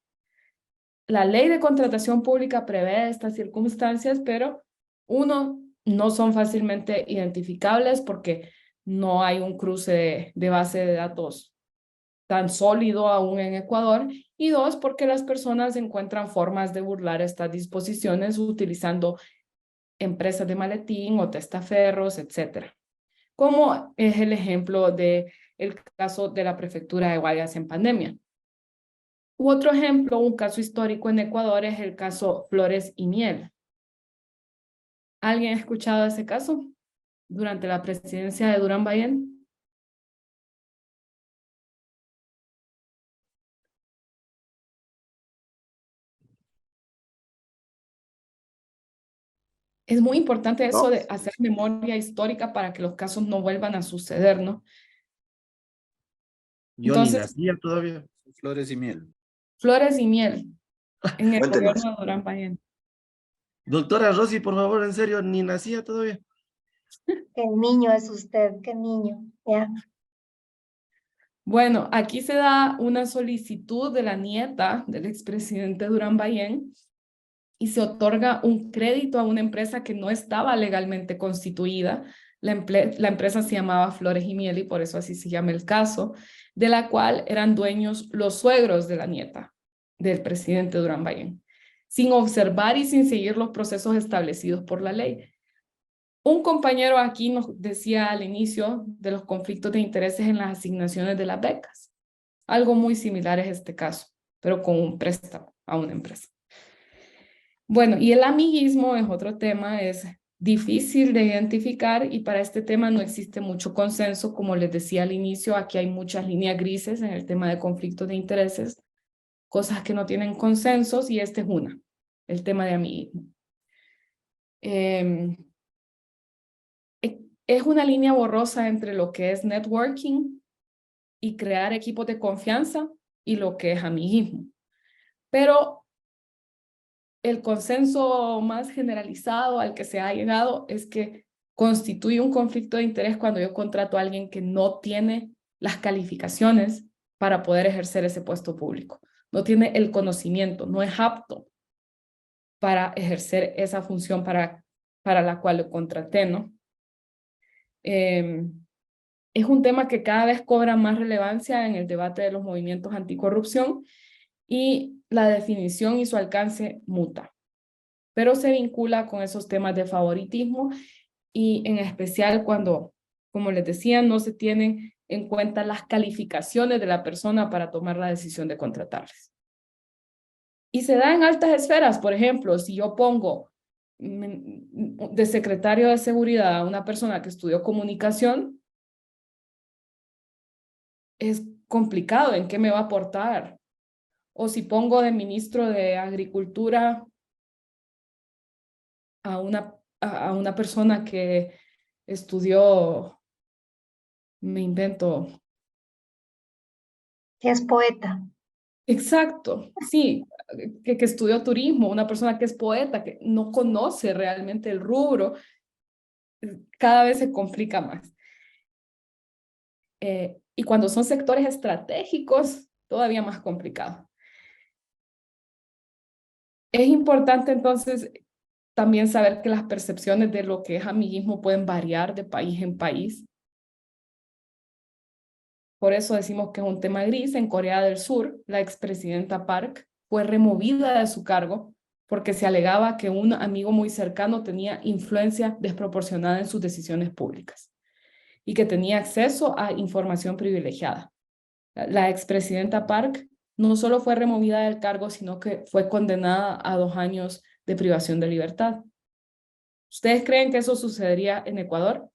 La ley de contratación pública prevé estas circunstancias, pero uno, no son fácilmente identificables porque no hay un cruce de base de datos tan sólido aún en Ecuador, y dos, porque las personas encuentran formas de burlar estas disposiciones utilizando empresas de maletín o testaferros, etcétera. Como es el ejemplo del caso de la prefectura de Guayas en pandemia. U otro ejemplo, un caso histórico en Ecuador, es el caso Flores y Miel. ¿Alguien ha escuchado ese caso durante la presidencia de Durán Ballén? Es muy importante eso de hacer memoria histórica para que los casos no vuelvan a suceder, ¿no? Yo ni Entonces, nacía todavía. Flores y Miel. Flores y Miel en el Cuéntenos. gobierno de Durán Ballén. Doctora Rosy, por favor, en serio, ni nacía todavía. Qué niño es usted, qué niño. Ya. Bueno, aquí se da una solicitud de la nieta del expresidente Durán Ballén y se otorga un crédito a una empresa que no estaba legalmente constituida. La empresa se llamaba Flores y Miel y por eso así se llama el caso, de la cual eran dueños los suegros de la nieta del presidente Durán Ballén, sin observar y sin seguir los procesos establecidos por la ley. Un compañero aquí nos decía al inicio de los conflictos de intereses en las asignaciones de las becas. Algo muy similar es este caso, pero con un préstamo a una empresa. Bueno, y el amiguismo es otro tema, es difícil de identificar y para este tema no existe mucho consenso. Como les decía al inicio, aquí hay muchas líneas grises en el tema de conflictos de intereses, cosas que no tienen consensos y este es una, el tema de amiguismo. Es una línea borrosa entre lo que es networking y crear equipos de confianza y lo que es amiguismo. Pero el consenso más generalizado al que se ha llegado es que constituye un conflicto de interés cuando yo contrato a alguien que no tiene las calificaciones para poder ejercer ese puesto público. No tiene el conocimiento, no es apto para ejercer esa función para la cual lo contraté, ¿no? Es un tema que cada vez cobra más relevancia en el debate de los movimientos anticorrupción y la definición y su alcance muta, pero se vincula con esos temas de favoritismo y en especial cuando, como les decía, no se tienen en cuenta las calificaciones de la persona para tomar la decisión de contratarles. Y se da en altas esferas, por ejemplo, si yo pongo de secretario de seguridad a una persona que estudió comunicación, es complicado en qué me va a aportar. O si pongo de ministro de Agricultura a una persona que estudió, me invento. Que es poeta. Exacto, sí, que estudió turismo, una persona que es poeta, que no conoce realmente el rubro, cada vez se complica más. Y cuando son sectores estratégicos, todavía más complicado. Es importante entonces también saber que las percepciones de lo que es amiguismo pueden variar de país en país. Por eso decimos que es un tema gris. En Corea del Sur, la expresidenta Park fue removida de su cargo porque se alegaba que un amigo muy cercano tenía influencia desproporcionada en sus decisiones públicas y que tenía acceso a información privilegiada. La expresidenta Park no solo fue removida del cargo, sino que fue condenada a 2 años de privación de libertad. ¿Ustedes creen que eso sucedería en Ecuador?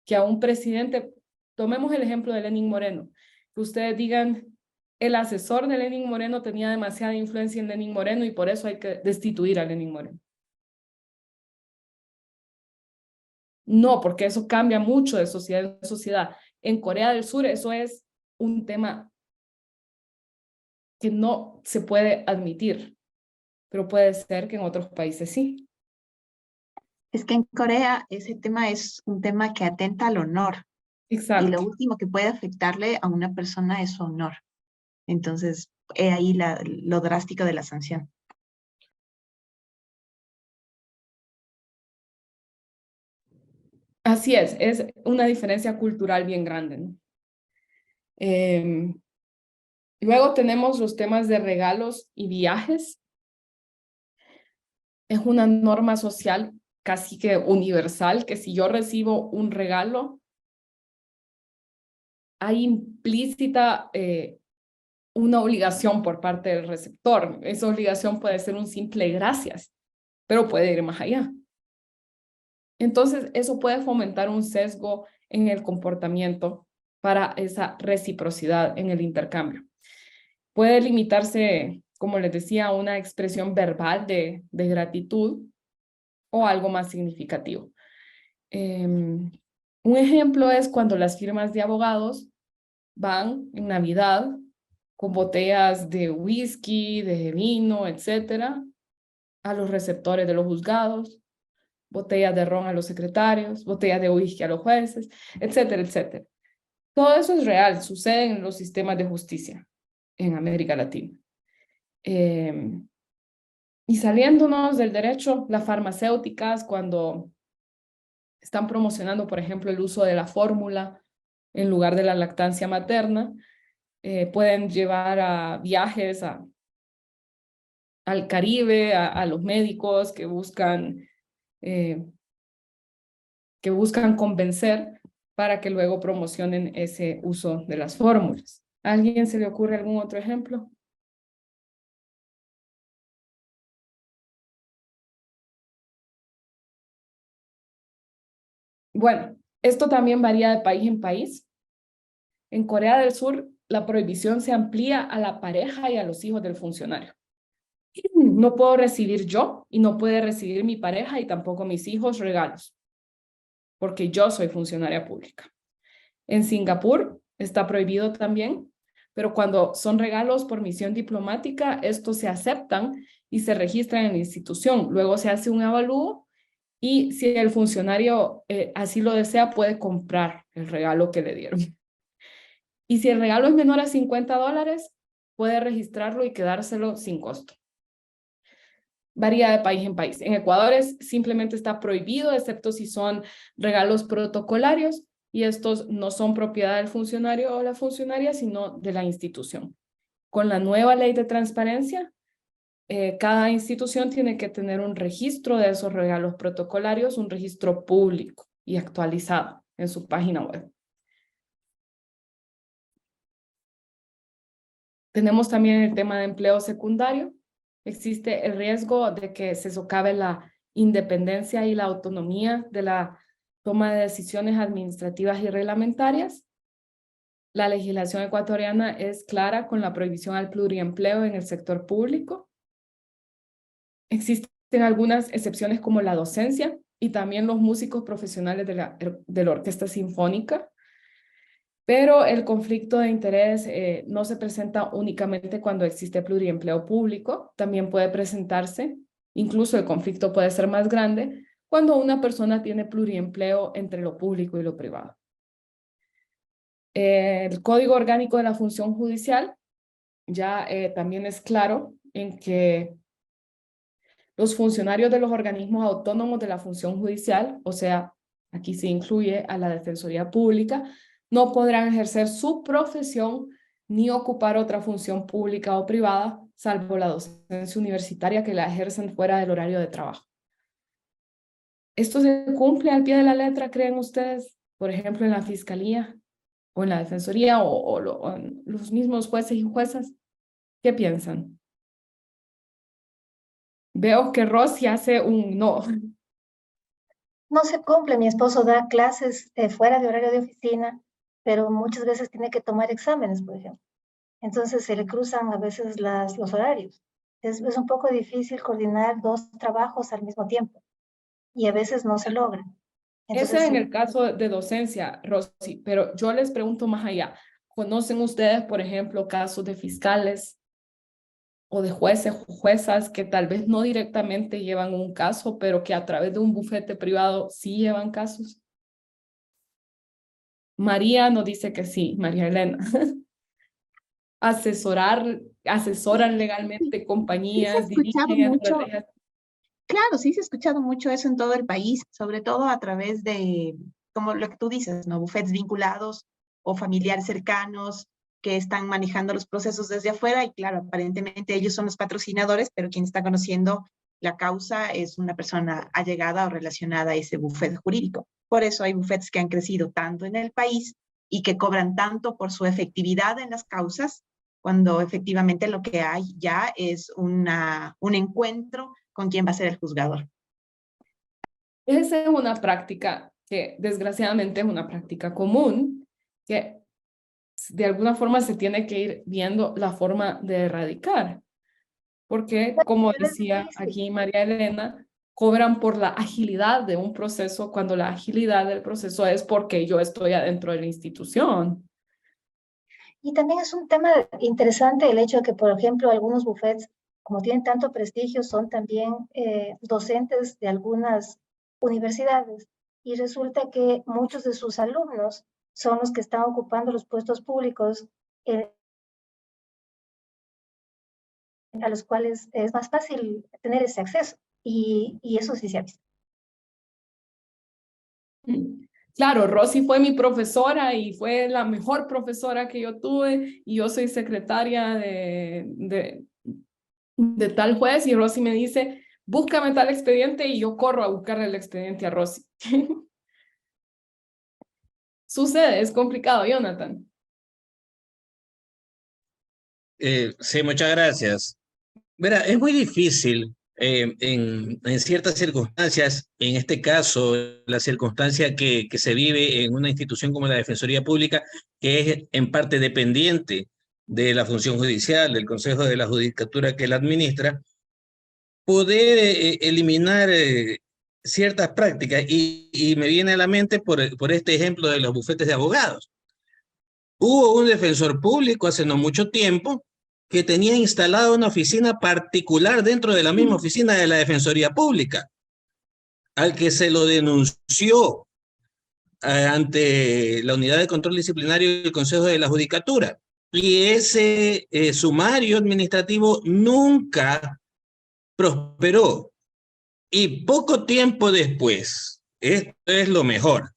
Que a un presidente, tomemos el ejemplo de Lenín Moreno, que ustedes digan, el asesor de Lenín Moreno tenía demasiada influencia en Lenín Moreno y por eso hay que destituir a Lenín Moreno. No, porque eso cambia mucho de sociedad en sociedad. En Corea del Sur eso es un tema que no se puede admitir, pero puede ser que en otros países sí. Es que en Corea ese tema es un tema que atenta al honor Y Exacto. lo último que puede afectarle a una persona es su honor. Entonces, he ahí lo drástico de la sanción. Así es una diferencia cultural bien grande, ¿no? Luego tenemos los temas de regalos y viajes. Es una norma social casi que universal que si yo recibo un regalo, hay implícita una obligación por parte del receptor. Esa obligación puede ser un simple gracias, pero puede ir más allá. Entonces, eso puede fomentar un sesgo en el comportamiento para esa reciprocidad en el intercambio. Puede limitarse, como les decía, a una expresión verbal de gratitud o algo más significativo. Un ejemplo es cuando las firmas de abogados van en Navidad con botellas de whisky, de vino, etcétera, a los receptores de los juzgados, botellas de ron a los secretarios, botellas de whisky a los jueces, etcétera, etcétera. Todo eso es real, sucede en los sistemas de justicia en América Latina. Y saliéndonos del derecho, las farmacéuticas cuando están promocionando, por ejemplo, el uso de la fórmula en lugar de la lactancia materna, pueden llevar a viajes al Caribe, a los médicos que buscan convencer para que luego promocionen ese uso de las fórmulas. ¿A alguien se le ocurre algún otro ejemplo? Bueno, esto también varía de país en país. En Corea del Sur, la prohibición se amplía a la pareja y a los hijos del funcionario. No puedo recibir yo y no puede recibir mi pareja y tampoco mis hijos regalos, porque yo soy funcionaria pública. En Singapur está prohibido también, pero cuando son regalos por misión diplomática, estos se aceptan y se registran en la institución. Luego se hace un avalúo y si el funcionario así lo desea, puede comprar el regalo que le dieron. Y si el regalo es menor a $50, puede registrarlo y quedárselo sin costo. Varía de país en país. En Ecuador simplemente está prohibido, excepto si son regalos protocolarios, y estos no son propiedad del funcionario o la funcionaria, sino de la institución. Con la nueva ley de transparencia, cada institución tiene que tener un registro de esos regalos protocolarios, un registro público y actualizado en su página web. Tenemos también el tema de empleo secundario. Existe el riesgo de que se socave la independencia y la autonomía de la toma de decisiones administrativas y reglamentarias. La legislación ecuatoriana es clara con la prohibición al pluriempleo en el sector público. Existen algunas excepciones como la docencia y también los músicos profesionales de la orquesta sinfónica. Pero el conflicto de interés no se presenta únicamente cuando existe pluriempleo público, también puede presentarse, incluso el conflicto puede ser más grande, cuando una persona tiene pluriempleo entre lo público y lo privado. El Código Orgánico de la Función Judicial ya también es claro en que los funcionarios de los organismos autónomos de la función judicial, o sea, aquí se incluye a la Defensoría Pública, no podrán ejercer su profesión ni ocupar otra función pública o privada, salvo la docencia universitaria que la ejercen fuera del horario de trabajo. ¿Esto se cumple al pie de la letra, creen ustedes? Por ejemplo, en la Fiscalía o en la Defensoría o los mismos jueces y juezas. ¿Qué piensan? Veo que Rosy hace un no. No se cumple. Mi esposo da clases fuera de horario de oficina, pero muchas veces tiene que tomar exámenes, por ejemplo. Entonces se le cruzan a veces los horarios. Es un poco difícil coordinar dos trabajos al mismo tiempo y a veces no se logra. Entonces, Ese es en el caso de docencia, Rosy, pero yo les pregunto más allá. ¿Conocen ustedes, por ejemplo, casos de fiscales o de jueces o juezas que tal vez no directamente llevan un caso, pero que a través de un bufete privado sí llevan casos? María nos dice que sí, María Elena. Asesoran legalmente Sí se ha compañías, escuchado dirigen mucho, estrategias. claro, sí se ha escuchado mucho eso en todo el país, sobre todo a través de, como lo que tú dices, ¿no? Bufetes vinculados o familiares cercanos que están manejando los procesos desde afuera y claro, aparentemente ellos son los patrocinadores, pero quien está conociendo la causa es una persona allegada o relacionada a ese bufete jurídico. Por eso hay bufetes que han crecido tanto en el país y que cobran tanto por su efectividad en las causas, cuando efectivamente lo que hay ya es un encuentro con quién va a ser el juzgador. Esa es una práctica que desgraciadamente es una práctica común, que de alguna forma se tiene que ir viendo la forma de erradicar. Porque, como Pero es decía difícil. aquí María Elena, cobran por la agilidad de un proceso cuando la agilidad del proceso es porque yo estoy adentro de la institución. Y también es un tema interesante el hecho de que, por ejemplo, algunos bufetes, como tienen tanto prestigio, son también docentes de algunas universidades. Y resulta que muchos de sus alumnos son los que están ocupando los puestos públicos eh, a los cuales es más fácil tener ese acceso. Y eso sí se ha visto. Claro, Rosy fue mi profesora y fue la mejor profesora que yo tuve y yo soy secretaria de tal juez y Rosy me dice, búscame tal expediente y yo corro a buscarle el expediente a Rosy. Sucede, es complicado, Jonathan. Sí, muchas gracias. Mira, es muy difícil en ciertas circunstancias, en este caso, la circunstancia que se vive en una institución como la Defensoría Pública, que es en parte dependiente de la función judicial, del Consejo de la Judicatura que la administra, poder eliminar ciertas prácticas. Y me viene a la mente por este ejemplo de los bufetes de abogados. Hubo un defensor público hace no mucho tiempo que tenía instalada una oficina particular dentro de la misma oficina de la Defensoría Pública, al que se lo denunció ante la Unidad de Control Disciplinario y el Consejo de la Judicatura. Y ese sumario administrativo nunca prosperó. Y poco tiempo después, esto es lo mejor,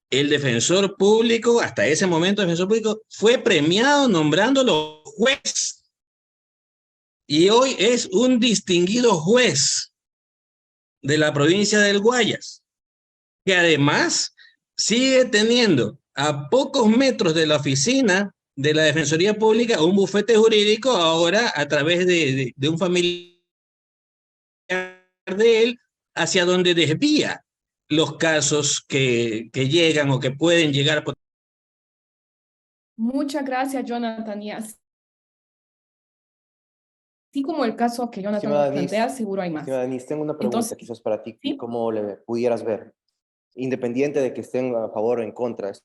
el defensor público, hasta ese momento el defensor público, fue premiado nombrándolo juez. Y hoy es un distinguido juez de la provincia del Guayas, que además sigue teniendo a pocos metros de la oficina de la Defensoría Pública un bufete jurídico, ahora a través de un familiar de él, hacia donde desvía los casos que llegan o que pueden llegar. Muchas gracias, Jonathan. Y así como el caso que Jonathan nos plantea, seguro hay más. Estimada Denise, tengo una pregunta Entonces, quizás para ti, ¿sí? ¿cómo le pudieras ver? Independiente de que estén a favor o en contra, eso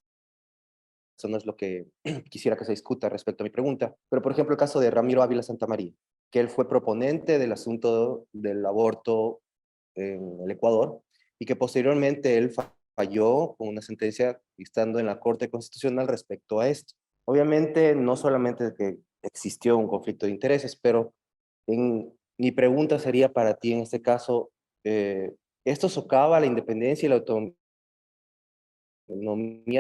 no es lo que quisiera que se discuta respecto a mi pregunta, pero por ejemplo el caso de Ramiro Ávila Santamaría, que él fue proponente del asunto del aborto en el Ecuador y que posteriormente él falló con una sentencia estando en la Corte Constitucional respecto a esto. Obviamente no solamente que existió un conflicto de intereses, pero mi pregunta sería para ti en este caso, ¿esto socava la independencia y la autonomía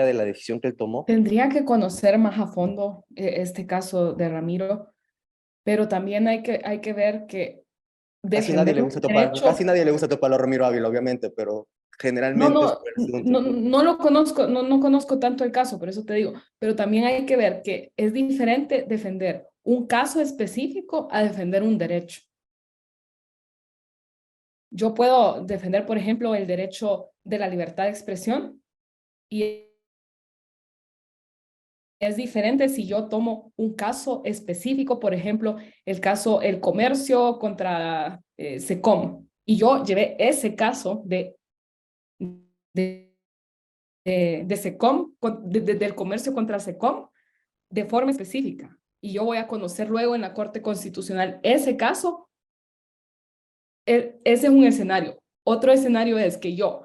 de la decisión que él tomó? Tendría que conocer más a fondo este caso de Ramiro, pero también hay que ver que Casi nadie le gusta topar, derecho... casi nadie le gusta topar a Ramiro Ávila, obviamente, pero generalmente es por el asunto. No lo conozco, no conozco tanto el caso, por eso te digo, pero también hay que ver que es diferente defender un caso específico a defender un derecho. Yo puedo defender, por ejemplo, el derecho de la libertad de expresión y es diferente si yo tomo un caso específico, por ejemplo, el caso El Comercio contra SECOM, y yo llevé ese caso de SECOM, del comercio contra SECOM, de forma específica. Y yo voy a conocer luego en la Corte Constitucional ese caso. Ese es un escenario. Otro escenario es que yo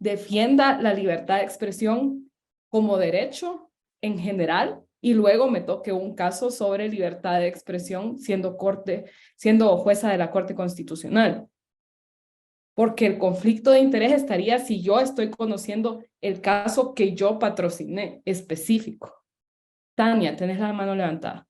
defienda la libertad de expresión como derecho en general y luego me toque un caso sobre libertad de expresión siendo jueza de la Corte Constitucional. Porque el conflicto de interés estaría si yo estoy conociendo el caso que yo patrociné específico. Tania, tenés la mano levantada.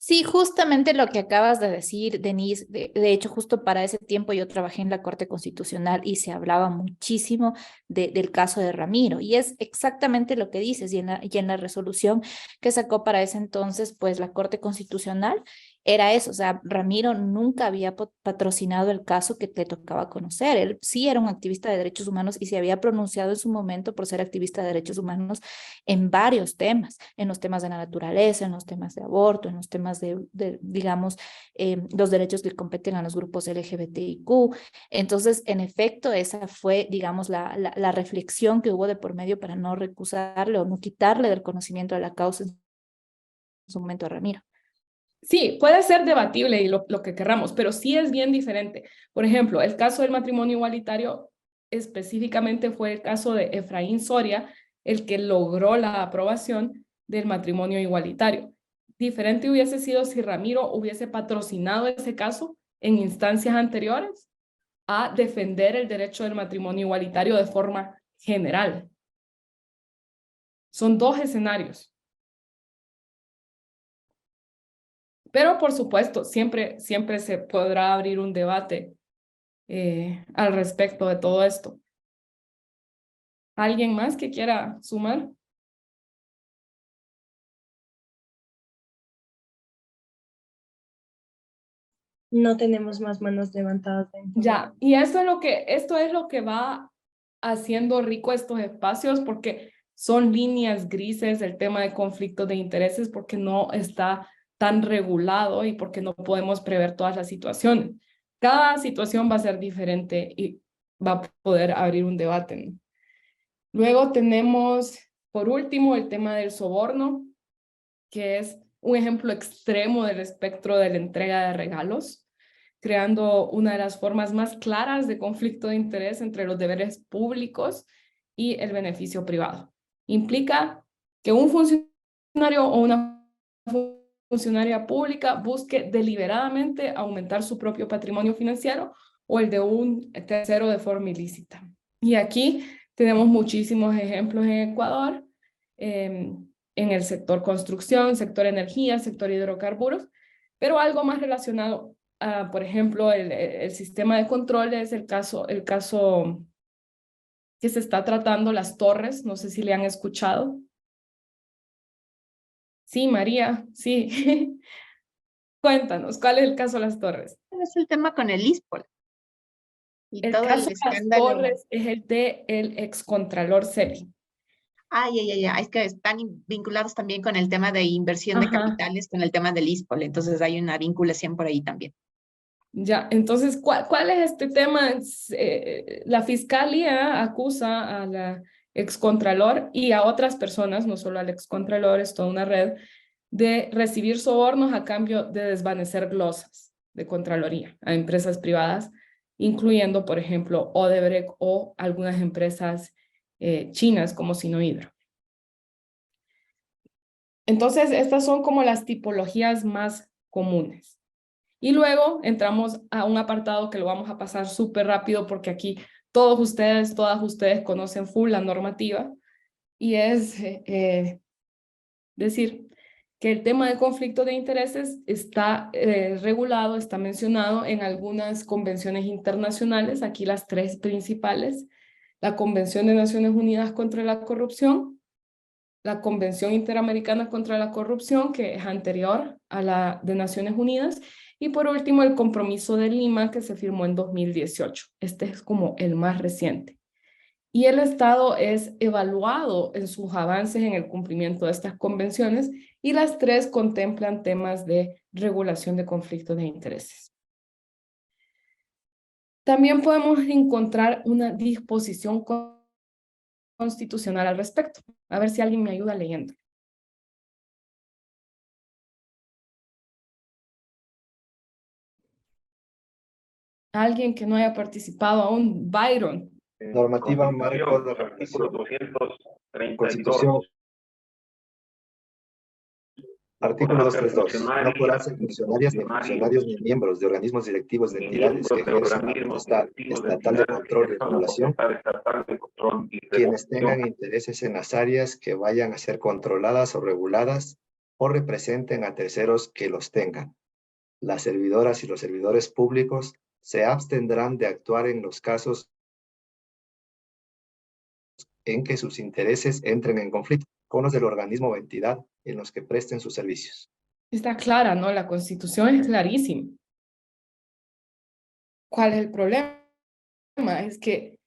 Sí, justamente lo que acabas de decir, Denise, de hecho, justo para ese tiempo yo trabajé en la Corte Constitucional y se hablaba muchísimo del caso de Ramiro, y es exactamente lo que dices, y en la resolución que sacó para ese entonces, pues la Corte Constitucional era eso, o sea, Ramiro nunca había patrocinado el caso que le tocaba conocer, él sí era un activista de derechos humanos y se había pronunciado en su momento por ser activista de derechos humanos en varios temas, en los temas de la naturaleza, en los temas de aborto, en los temas digamos, los derechos que competen a los grupos LGBTIQ. Entonces, en efecto, esa fue, digamos, la reflexión que hubo de por medio para no recusarle o no quitarle del conocimiento de la causa en su momento a Ramiro. Sí, puede ser debatible y lo que querramos, pero sí es bien diferente. Por ejemplo, el caso del matrimonio igualitario específicamente fue el caso de Efraín Soria, el que logró la aprobación del matrimonio igualitario. Diferente hubiese sido si Ramiro hubiese patrocinado ese caso en instancias anteriores a defender el derecho del matrimonio igualitario de forma general. Son dos escenarios. Pero, por supuesto, siempre se podrá abrir un debate al respecto de todo esto. ¿Alguien más que quiera sumar? No tenemos más manos levantadas. Ya, y esto es lo que va haciendo rico estos espacios, porque son líneas grises el tema de conflictos de intereses, porque no está tan regulado y porque no podemos prever todas las situaciones. Cada situación va a ser diferente y va a poder abrir un debate, ¿no? Luego tenemos, por último, el tema del soborno, que es un ejemplo extremo del espectro de la entrega de regalos, creando una de las formas más claras de conflicto de interés entre los deberes públicos y el beneficio privado. Implica que un funcionario o una funcionaria pública busque deliberadamente aumentar su propio patrimonio financiero o el de un tercero de forma ilícita. Y aquí tenemos muchísimos ejemplos en Ecuador, en el sector construcción, sector energía, sector hidrocarburos, pero algo más relacionado a, por ejemplo, el sistema de control es el caso que se está tratando, las torres, no sé si le han escuchado. Sí, María, sí. Cuéntanos, ¿cuál es el caso de las torres? Es el tema con el ISPOL. Y El todo caso el de las escándalo. torres es el de el excontralor Celi. Es que están vinculados también con el tema de inversión de capitales, con el tema del ISPOL, entonces hay una vinculación por ahí también. Ya, entonces, ¿cuál es este tema? La fiscalía acusa a la excontralor y a otras personas, no solo al excontralor, es toda una red, de recibir sobornos a cambio de desvanecer glosas de Contraloría a empresas privadas, incluyendo, por ejemplo, Odebrecht o algunas empresas chinas como Sinohydro. Entonces, estas son como las tipologías más comunes. Y luego entramos a un apartado que lo vamos a pasar súper rápido porque aquí todas ustedes conocen full la normativa, y es decir que el tema de conflicto de intereses está regulado, está mencionado en algunas convenciones internacionales, aquí las tres principales: la Convención de Naciones Unidas contra la Corrupción, la Convención Interamericana contra la Corrupción, que es anterior a la de Naciones Unidas, y por último el Compromiso de Lima, que se firmó en 2018. Este es como el más reciente. Y el Estado es evaluado en sus avances en el cumplimiento de estas convenciones, y las tres contemplan temas de regulación de conflictos de intereses. También podemos encontrar una disposición constitucional al respecto. A ver si alguien me ayuda leyendo. Alguien que no haya participado aún. Byron. Normativa marco del artículo 232. Constitución Artículo 232. No podrán ser funcionarias ni funcionarios ni miembros de organismos directivos de entidades que ejercen la potestad estatal de control y regulación quienes tengan intereses en las áreas que vayan a ser controladas o reguladas o representen a terceros que los tengan. Las servidoras y los servidores públicos se abstendrán de actuar en los casos en que sus intereses entren en conflicto con los del organismo o entidad en los que presten sus servicios. Está clara, ¿no? La Constitución es clarísima. ¿Cuál es el problema? Es que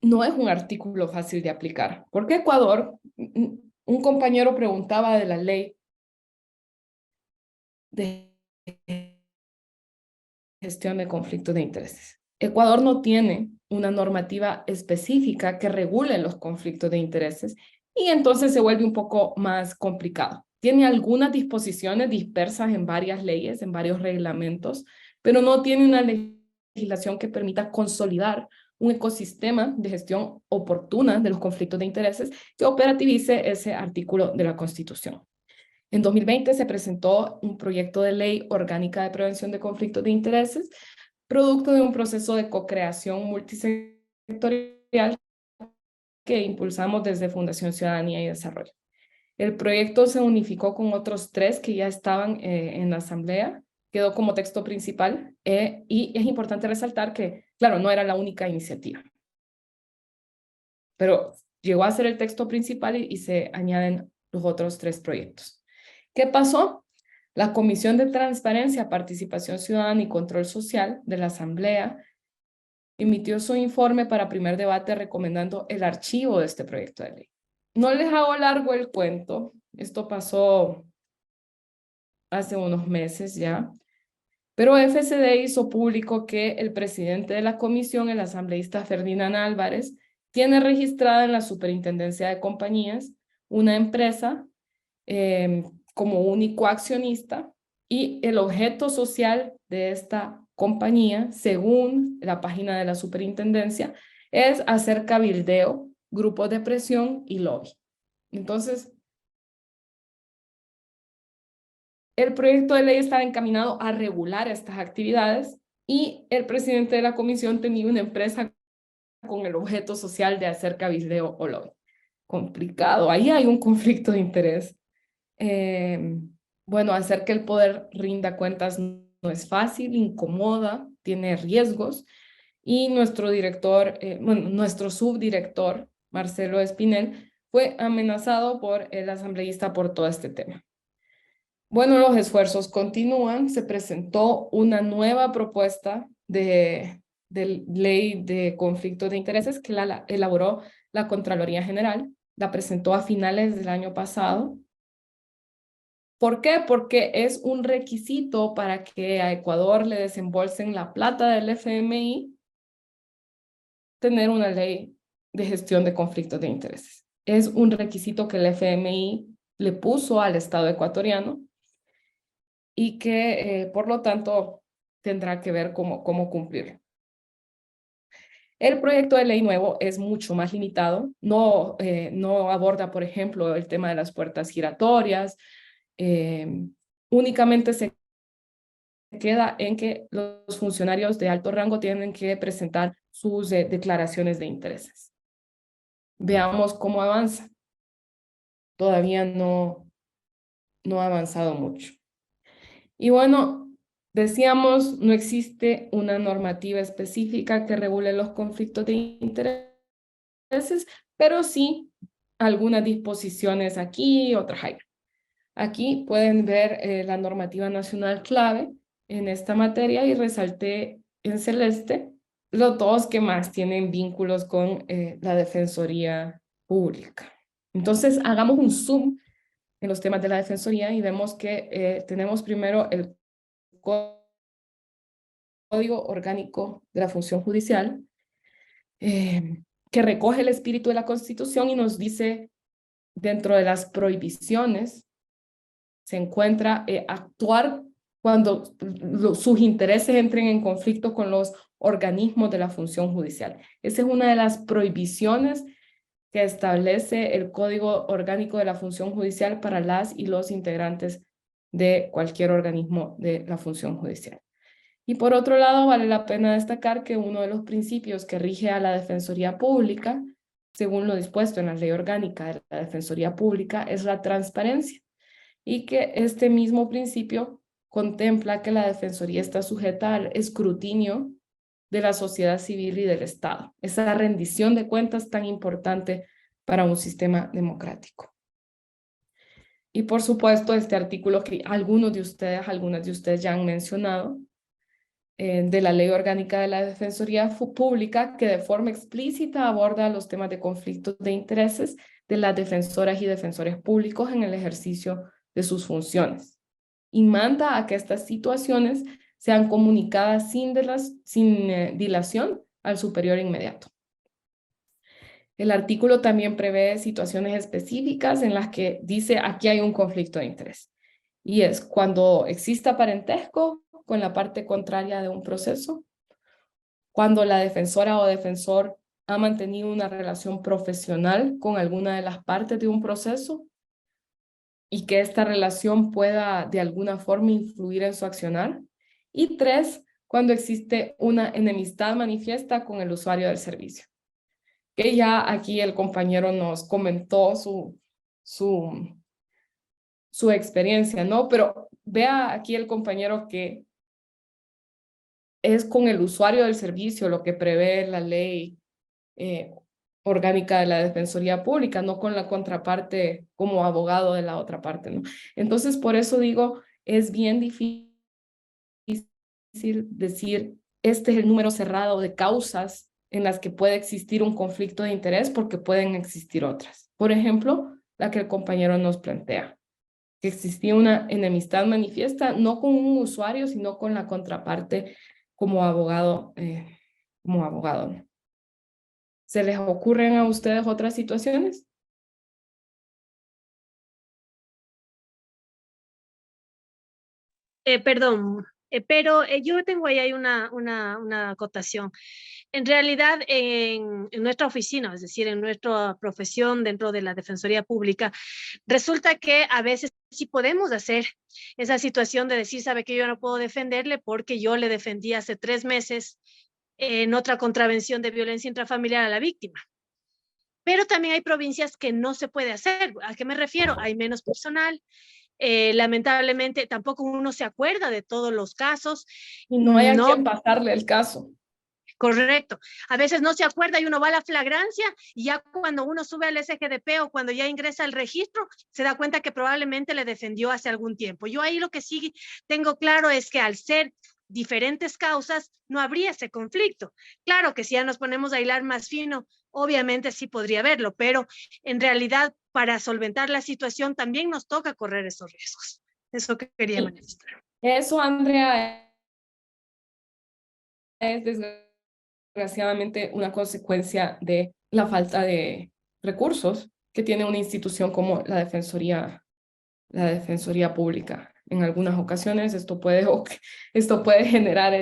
no es un artículo fácil de aplicar. Porque Ecuador, un compañero preguntaba de la ley de gestión de conflictos de intereses. Ecuador no tiene una normativa específica que regule los conflictos de intereses y entonces se vuelve un poco más complicado. Tiene algunas disposiciones dispersas en varias leyes, en varios reglamentos, pero no tiene una legislación que permita consolidar un ecosistema de gestión oportuna de los conflictos de intereses que operativice ese artículo de la Constitución. En 2020 se presentó un proyecto de ley orgánica de prevención de conflictos de intereses, producto de un proceso de co-creación multisectorial que impulsamos desde Fundación Ciudadanía y Desarrollo. El proyecto se unificó con otros 3 que ya estaban en la asamblea, quedó como texto principal y es importante resaltar que, claro, no era la única iniciativa, pero llegó a ser el texto principal y se añaden los otros 3 proyectos. ¿Qué pasó? La Comisión de Transparencia, Participación Ciudadana y Control Social de la Asamblea emitió su informe para primer debate recomendando el archivo de este proyecto de ley. No les hago largo el cuento, esto pasó hace unos meses ya, pero FCD hizo público que el presidente de la comisión, el asambleísta Ferdinand Álvarez, tiene registrada en la Superintendencia de Compañías una empresa como único accionista y el objeto social de esta compañía, según la página de la superintendencia, es hacer cabildeo, grupos de presión y lobby. Entonces, el proyecto de ley estaba encaminado a regular estas actividades y el presidente de la comisión tenía una empresa con el objeto social de hacer cabildeo o lobby. Complicado, ahí hay un conflicto de interés. Bueno, hacer que el poder rinda cuentas no es fácil, incomoda, tiene riesgos y nuestro director, nuestro subdirector, Marcelo Espinel, fue amenazado por el asambleísta por todo este tema. Bueno, los esfuerzos continúan, se presentó una nueva propuesta de ley de conflictos de intereses que la elaboró la Contraloría General, la presentó a finales del año pasado. ¿Por qué? Porque es un requisito para que a Ecuador le desembolsen la plata del FMI tener una ley de gestión de conflictos de intereses. Es un requisito que el FMI le puso al Estado ecuatoriano y que, por lo tanto, tendrá que ver cómo cumplirlo. El proyecto de ley nuevo es mucho más limitado, no aborda, por ejemplo, el tema de las puertas giratorias, únicamente se queda en que los funcionarios de alto rango tienen que presentar sus declaraciones de intereses. Veamos cómo avanza. Todavía no ha avanzado mucho. Y bueno, decíamos, no existe una normativa específica que regule los conflictos de intereses, pero sí algunas disposiciones aquí, otras allá. Aquí pueden ver la normativa nacional clave en esta materia y resalté en celeste los 2 que más tienen vínculos con la Defensoría Pública. Entonces, hagamos un zoom en los temas de la Defensoría y vemos que tenemos primero el Código Orgánico de la Función Judicial, que recoge el espíritu de la Constitución y nos dice, dentro de las prohibiciones, se encuentra actuar cuando sus intereses entren en conflicto con los organismos de la función judicial. Esa es una de las prohibiciones que establece el Código Orgánico de la Función Judicial para las y los integrantes de cualquier organismo de la función judicial. Y por otro lado, vale la pena destacar que uno de los principios que rige a la Defensoría Pública, según lo dispuesto en la Ley Orgánica de la Defensoría Pública, es la transparencia, y que este mismo principio contempla que la Defensoría está sujeta al escrutinio de la sociedad civil y del Estado, esa rendición de cuentas tan importante para un sistema democrático. Y por supuesto, este artículo que algunas de ustedes ya han mencionado, de la Ley Orgánica de la Defensoría Pública, que de forma explícita aborda los temas de conflictos de intereses de las defensoras y defensores públicos en el ejercicio de sus funciones, y manda a que estas situaciones sean comunicadas sin dilación al superior inmediato. El artículo también prevé situaciones específicas en las que dice aquí hay un conflicto de interés, y es cuando exista parentesco con la parte contraria de un proceso, cuando la defensora o defensor ha mantenido una relación profesional con alguna de las partes de un proceso y que esta relación pueda de alguna forma influir en su accionar. Y 3, cuando existe una enemistad manifiesta con el usuario del servicio. Que ya aquí el compañero nos comentó su experiencia, ¿no? Pero vea aquí el compañero que es con el usuario del servicio lo que prevé la ley orgánica de la Defensoría Pública, no con la contraparte como abogado de la otra parte, ¿no? Entonces, por eso digo, es bien difícil decir, este es el número cerrado de causas en las que puede existir un conflicto de interés, porque pueden existir otras. Por ejemplo, la que el compañero nos plantea, que existía una enemistad manifiesta, no con un usuario, sino con la contraparte como abogado, ¿no? ¿Se les ocurren a ustedes otras situaciones? Perdón, pero yo tengo ahí una acotación. En realidad, en nuestra oficina, es decir, en nuestra profesión dentro de la Defensoría Pública, resulta que a veces sí podemos hacer esa situación de decir, sabe que yo no puedo defenderle porque yo le defendí hace 3 meses en otra contravención de violencia intrafamiliar a la víctima. Pero también hay provincias que no se puede hacer. ¿A qué me refiero? Hay menos personal. Lamentablemente tampoco uno se acuerda de todos los casos. Y no hay a quien pasarle el caso. Correcto. A veces no se acuerda y uno va a la flagrancia y ya cuando uno sube al SGDP o cuando ya ingresa al registro, se da cuenta que probablemente le defendió hace algún tiempo. Yo ahí lo que sí tengo claro es que al ser diferentes causas, no habría ese conflicto. Claro que si ya nos ponemos a hilar más fino, obviamente sí podría haberlo, pero en realidad para solventar la situación también nos toca correr esos riesgos. Eso que quería manifestar. Eso, Andrea, es desgraciadamente una consecuencia de la falta de recursos que tiene una institución como la Defensoría Pública. En algunas ocasiones esto puede generar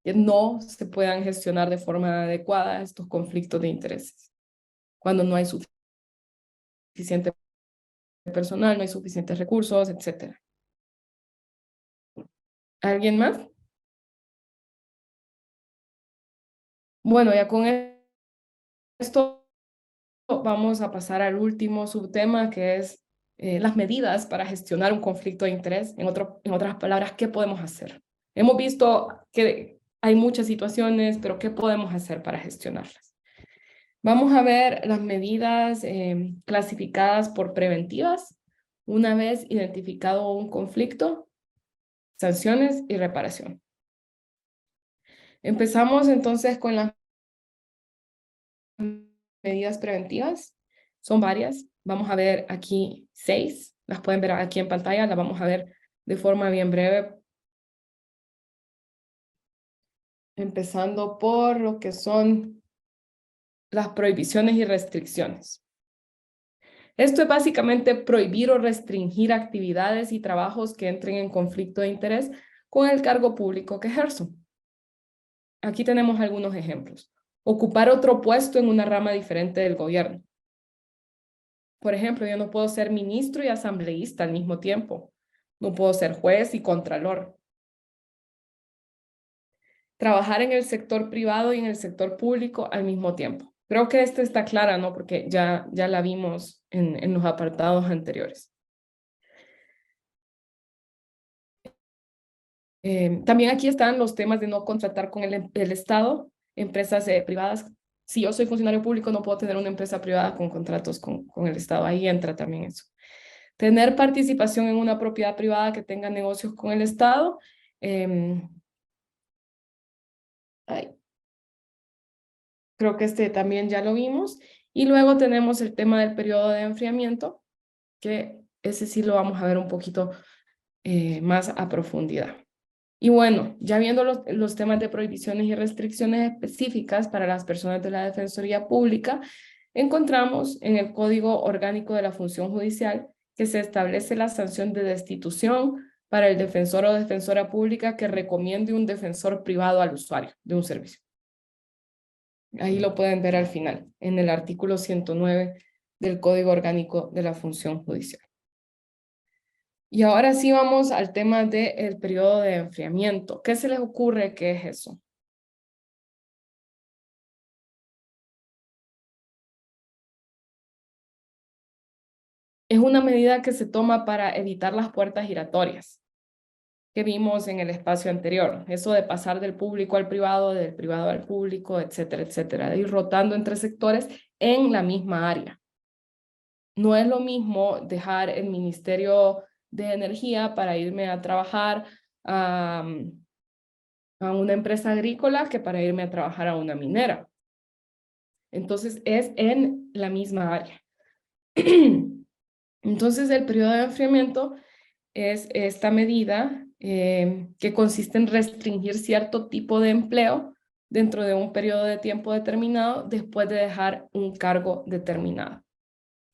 que no se puedan gestionar de forma adecuada estos conflictos de intereses. Cuando no hay suficiente personal, no hay suficientes recursos, etc. ¿Alguien más? Bueno, ya con esto vamos a pasar al último subtema, que es las medidas para gestionar un conflicto de interés. En otras palabras, ¿qué podemos hacer? Hemos visto que hay muchas situaciones, pero ¿qué podemos hacer para gestionarlas? Vamos a ver las medidas clasificadas por preventivas, una vez identificado un conflicto, sanciones y reparación. Empezamos entonces con las medidas preventivas. Son varias. Vamos a ver aquí 6. Las pueden ver aquí en pantalla. Las vamos a ver de forma bien breve. Empezando por lo que son las prohibiciones y restricciones. Esto es básicamente prohibir o restringir actividades y trabajos que entren en conflicto de interés con el cargo público que ejerzo. Aquí tenemos algunos ejemplos. Ocupar otro puesto en una rama diferente del gobierno. Por ejemplo, yo no puedo ser ministro y asambleísta al mismo tiempo. No puedo ser juez y contralor. Trabajar en el sector privado y en el sector público al mismo tiempo. Creo que esta está clara, ¿no? Porque ya la vimos en los apartados anteriores. También aquí están los temas de no contratar con el Estado, empresas privadas. Si yo soy funcionario público, no puedo tener una empresa privada con contratos con el Estado. Ahí entra también eso. Tener participación en una propiedad privada que tenga negocios con el Estado. Creo que este también ya lo vimos. Y luego tenemos el tema del periodo de enfriamiento, que ese sí lo vamos a ver un poquito más a profundidad. Y bueno, ya viendo los temas de prohibiciones y restricciones específicas para las personas de la Defensoría Pública, encontramos en el Código Orgánico de la Función Judicial que se establece la sanción de destitución para el defensor o defensora pública que recomiende un defensor privado al usuario de un servicio. Ahí lo pueden ver al final, en el artículo 109 del Código Orgánico de la Función Judicial. Y ahora sí vamos al tema del periodo de enfriamiento. ¿Qué se les ocurre que es eso? Es una medida que se toma para evitar las puertas giratorias que vimos en el espacio anterior. Eso de pasar del público al privado, del privado al público, etcétera, etcétera. De ir rotando entre sectores en la misma área. No es lo mismo dejar el Ministerio de Energía para irme a trabajar a una empresa agrícola que para irme a trabajar a una minera. Entonces es en la misma área. Entonces el periodo de enfriamiento es esta medida que consiste en restringir cierto tipo de empleo dentro de un periodo de tiempo determinado después de dejar un cargo determinado.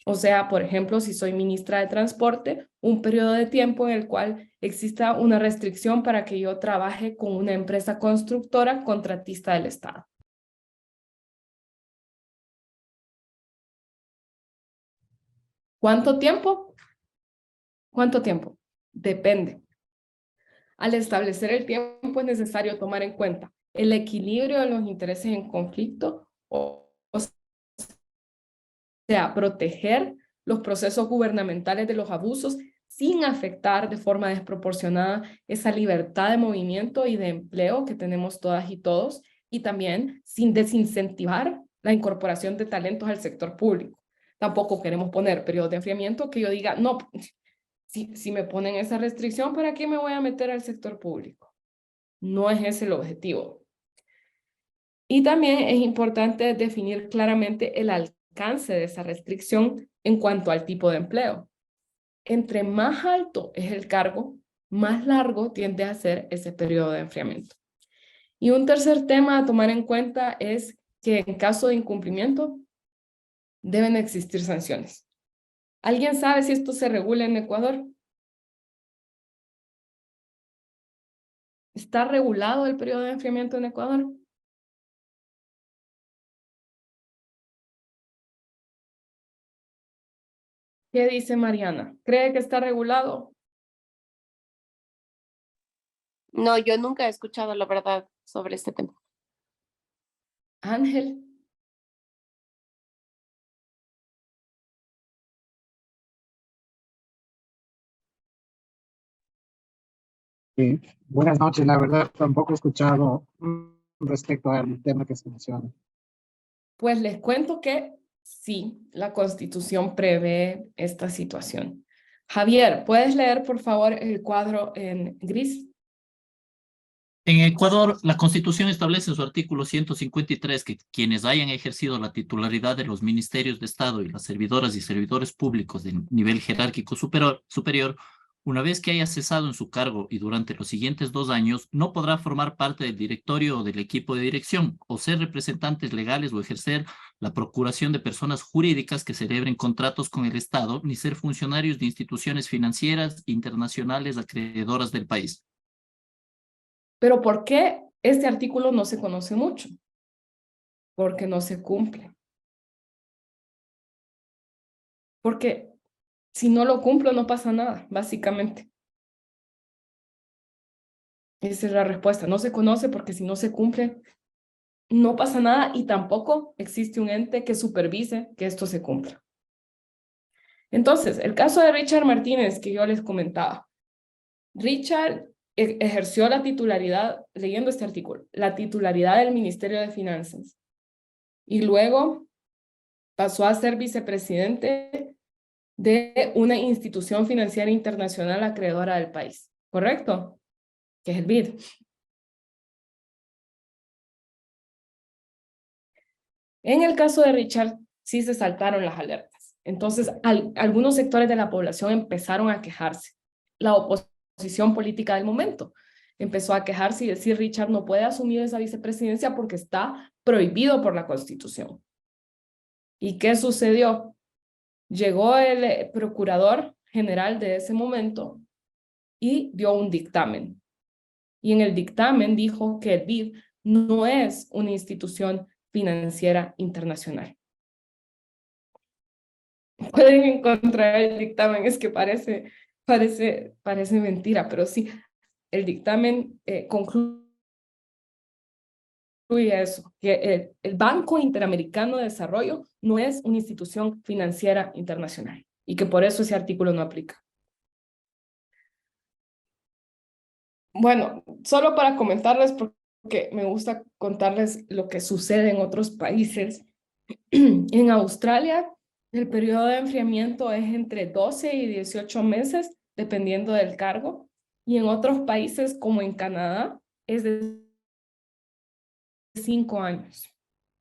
O sea, por ejemplo, si soy ministra de Transporte, un periodo de tiempo en el cual exista una restricción para que yo trabaje con una empresa constructora contratista del Estado. ¿Cuánto tiempo? ¿Cuánto tiempo? Depende. Al establecer el tiempo es necesario tomar en cuenta el equilibrio de los intereses en conflicto, o sea, proteger los procesos gubernamentales de los abusos sin afectar de forma desproporcionada esa libertad de movimiento y de empleo que tenemos todas y todos, y también sin desincentivar la incorporación de talentos al sector público. Tampoco queremos poner periodos de enfriamiento que yo diga, no, si me ponen esa restricción, ¿para qué me voy a meter al sector público? No es ese el objetivo. Y también es importante definir claramente el alcance de esa restricción en cuanto al tipo de empleo. Entre más alto es el cargo, más largo tiende a ser ese periodo de enfriamiento. Y un tercer tema a tomar en cuenta es que en caso de incumplimiento deben existir sanciones. ¿Alguien sabe si esto se regula en Ecuador? ¿Está regulado el periodo de enfriamiento en Ecuador? ¿Qué dice Mariana? ¿Cree que está regulado? No, yo nunca he escuchado la verdad sobre este tema. Ángel. Sí, buenas noches. La verdad, tampoco he escuchado respecto al tema que se menciona. Pues les cuento que sí, la Constitución prevé esta situación. Javier, ¿puedes leer, por favor, el cuadro en gris? En Ecuador, la Constitución establece en su artículo 153 que quienes hayan ejercido la titularidad de los ministerios de Estado y las servidoras y servidores públicos de nivel jerárquico superior, una vez que haya cesado en su cargo y durante los siguientes 2 años, no podrá formar parte del directorio o del equipo de dirección, o ser representantes legales o ejercer la procuración de personas jurídicas que celebren contratos con el Estado, ni ser funcionarios de instituciones financieras internacionales acreedoras del país. Pero ¿por qué este artículo no se conoce mucho? Porque no se cumple. Porque si no lo cumplo, no pasa nada, básicamente. Esa es la respuesta. No se conoce porque si no se cumple, no pasa nada y tampoco existe un ente que supervise que esto se cumpla. Entonces, el caso de Richard Martínez que yo les comentaba. Richard ejerció la titularidad, leyendo este artículo, la titularidad del Ministerio de Finanzas y luego pasó a ser vicepresidente de una institución financiera internacional acreedora del país, ¿correcto? Que es el BID. En el caso de Richard, sí se saltaron las alertas. Entonces, algunos sectores de la población empezaron a quejarse. La oposición política del momento empezó a quejarse y decir, Richard no puede asumir esa vicepresidencia porque está prohibido por la Constitución. ¿Y qué sucedió? Llegó el procurador general de ese momento y dio un dictamen. Y en el dictamen dijo que el BID no es una institución financiera internacional. Pueden encontrar el dictamen, es que parece mentira, pero sí, el dictamen concluye eso, que el Banco Interamericano de Desarrollo no es una institución financiera internacional y que por eso ese artículo no aplica. Bueno, solo para comentarles, porque me gusta contarles lo que sucede en otros países. En Australia, el periodo de enfriamiento es entre 12 y 18 meses, dependiendo del cargo. Y en otros países, como en Canadá, es de 5 años.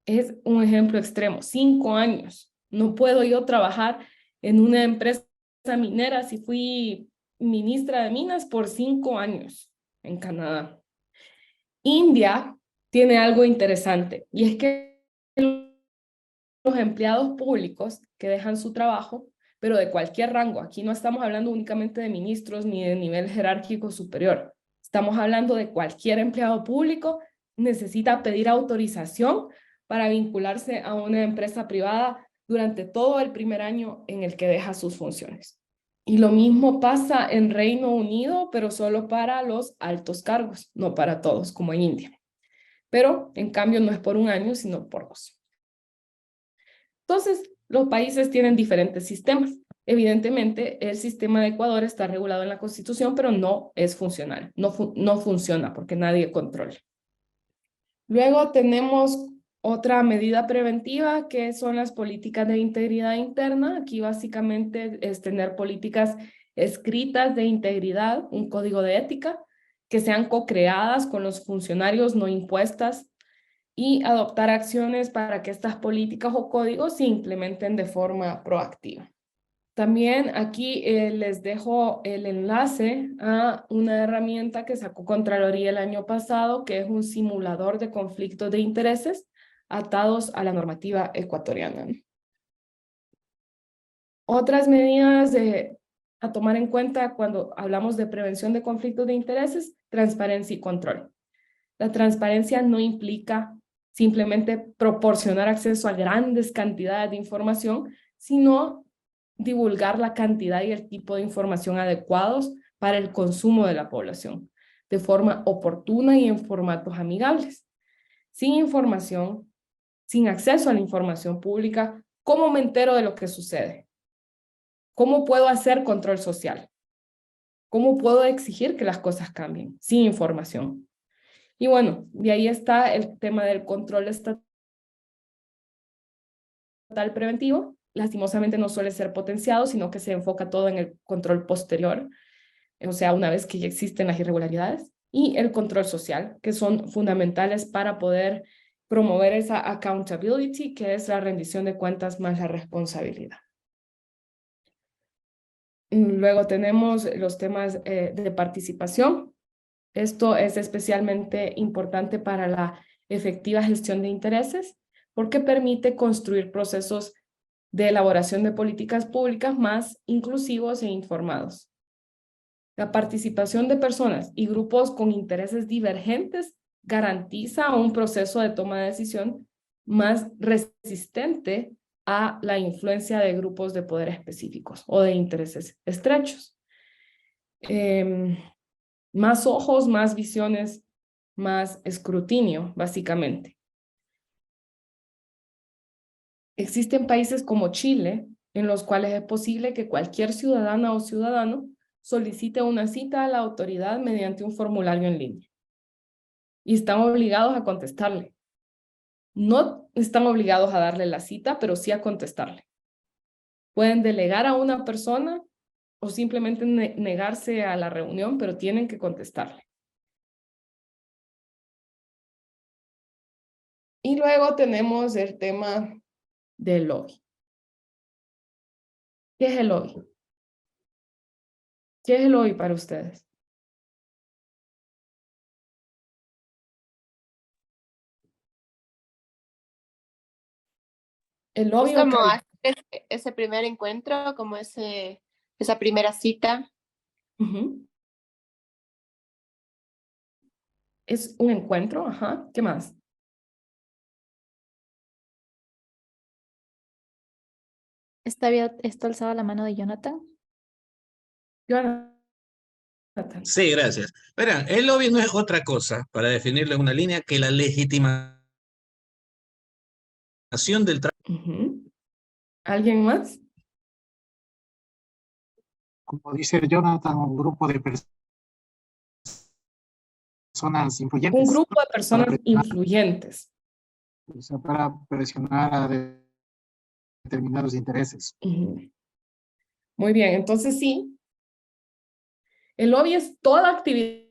Es un ejemplo extremo, 5 años. No puedo yo trabajar en una empresa minera si fui ministra de Minas por 5 años en Canadá. India tiene algo interesante y es que los empleados públicos que dejan su trabajo, pero de cualquier rango, aquí no estamos hablando únicamente de ministros ni de nivel jerárquico superior, estamos hablando de cualquier empleado público necesita pedir autorización para vincularse a una empresa privada durante todo el primer año en el que deja sus funciones. Y lo mismo pasa en Reino Unido, pero solo para los altos cargos, no para todos, como en India. Pero, en cambio, no es por 1 año, sino por 2. Entonces, los países tienen diferentes sistemas. Evidentemente, el sistema de Ecuador está regulado en la Constitución, pero no es funcional. No funciona porque nadie controla. Luego tenemos otra medida preventiva que son las políticas de integridad interna. Aquí básicamente es tener políticas escritas de integridad, un código de ética, que sean co-creadas con los funcionarios, no impuestas, y adoptar acciones para que estas políticas o códigos se implementen de forma proactiva. También aquí les dejo el enlace a una herramienta que sacó Contraloría el año pasado, que es un simulador de conflictos de intereses atados a la normativa ecuatoriana. Otras medidas a tomar en cuenta cuando hablamos de prevención de conflictos de intereses, transparencia y control. La transparencia no implica simplemente proporcionar acceso a grandes cantidades de información, sino divulgar la cantidad y el tipo de información adecuados para el consumo de la población, de forma oportuna y en formatos amigables. Sin información, sin acceso a la información pública, ¿cómo me entero de lo que sucede? ¿Cómo puedo hacer control social? ¿Cómo puedo exigir que las cosas cambien? Sin información. Y bueno, de ahí está el tema del control estatal preventivo. Lastimosamente no suele ser potenciado, sino que se enfoca todo en el control posterior, o sea, una vez que ya existen las irregularidades, y el control social, que son fundamentales para poder promover esa accountability, que es la rendición de cuentas más la responsabilidad. Luego tenemos los temas de participación. Esto es especialmente importante para la efectiva gestión de intereses, porque permite construir procesos de elaboración de políticas públicas más inclusivos e informados. La participación de personas y grupos con intereses divergentes garantiza un proceso de toma de decisión más resistente a la influencia de grupos de poder específicos o de intereses estrechos. Más ojos, más visiones, más escrutinio, básicamente. Existen países como Chile, en los cuales es posible que cualquier ciudadana o ciudadano solicite una cita a la autoridad mediante un formulario en línea. Y están obligados a contestarle. No están obligados a darle la cita, pero sí a contestarle. Pueden delegar a una persona o simplemente negarse a la reunión, pero tienen que contestarle. Y luego tenemos el tema del lobby. ¿Qué es el lobby? ¿Qué es el lobby para ustedes? El lobby Es como ese primer encuentro, como esa primera cita. Es un encuentro, ajá. ¿Qué más? ¿Está alzada la mano de Jonathan? Jonathan. Sí, gracias. Verán, el lobby no es otra cosa, para definirlo en una línea, que la legitimación del trabajo. ¿Alguien más? Como dice Jonathan, un grupo de personas influyentes. Un grupo de personas influyentes. O sea, para presionar a determinados intereses. Muy bien, entonces sí. El lobby es toda actividad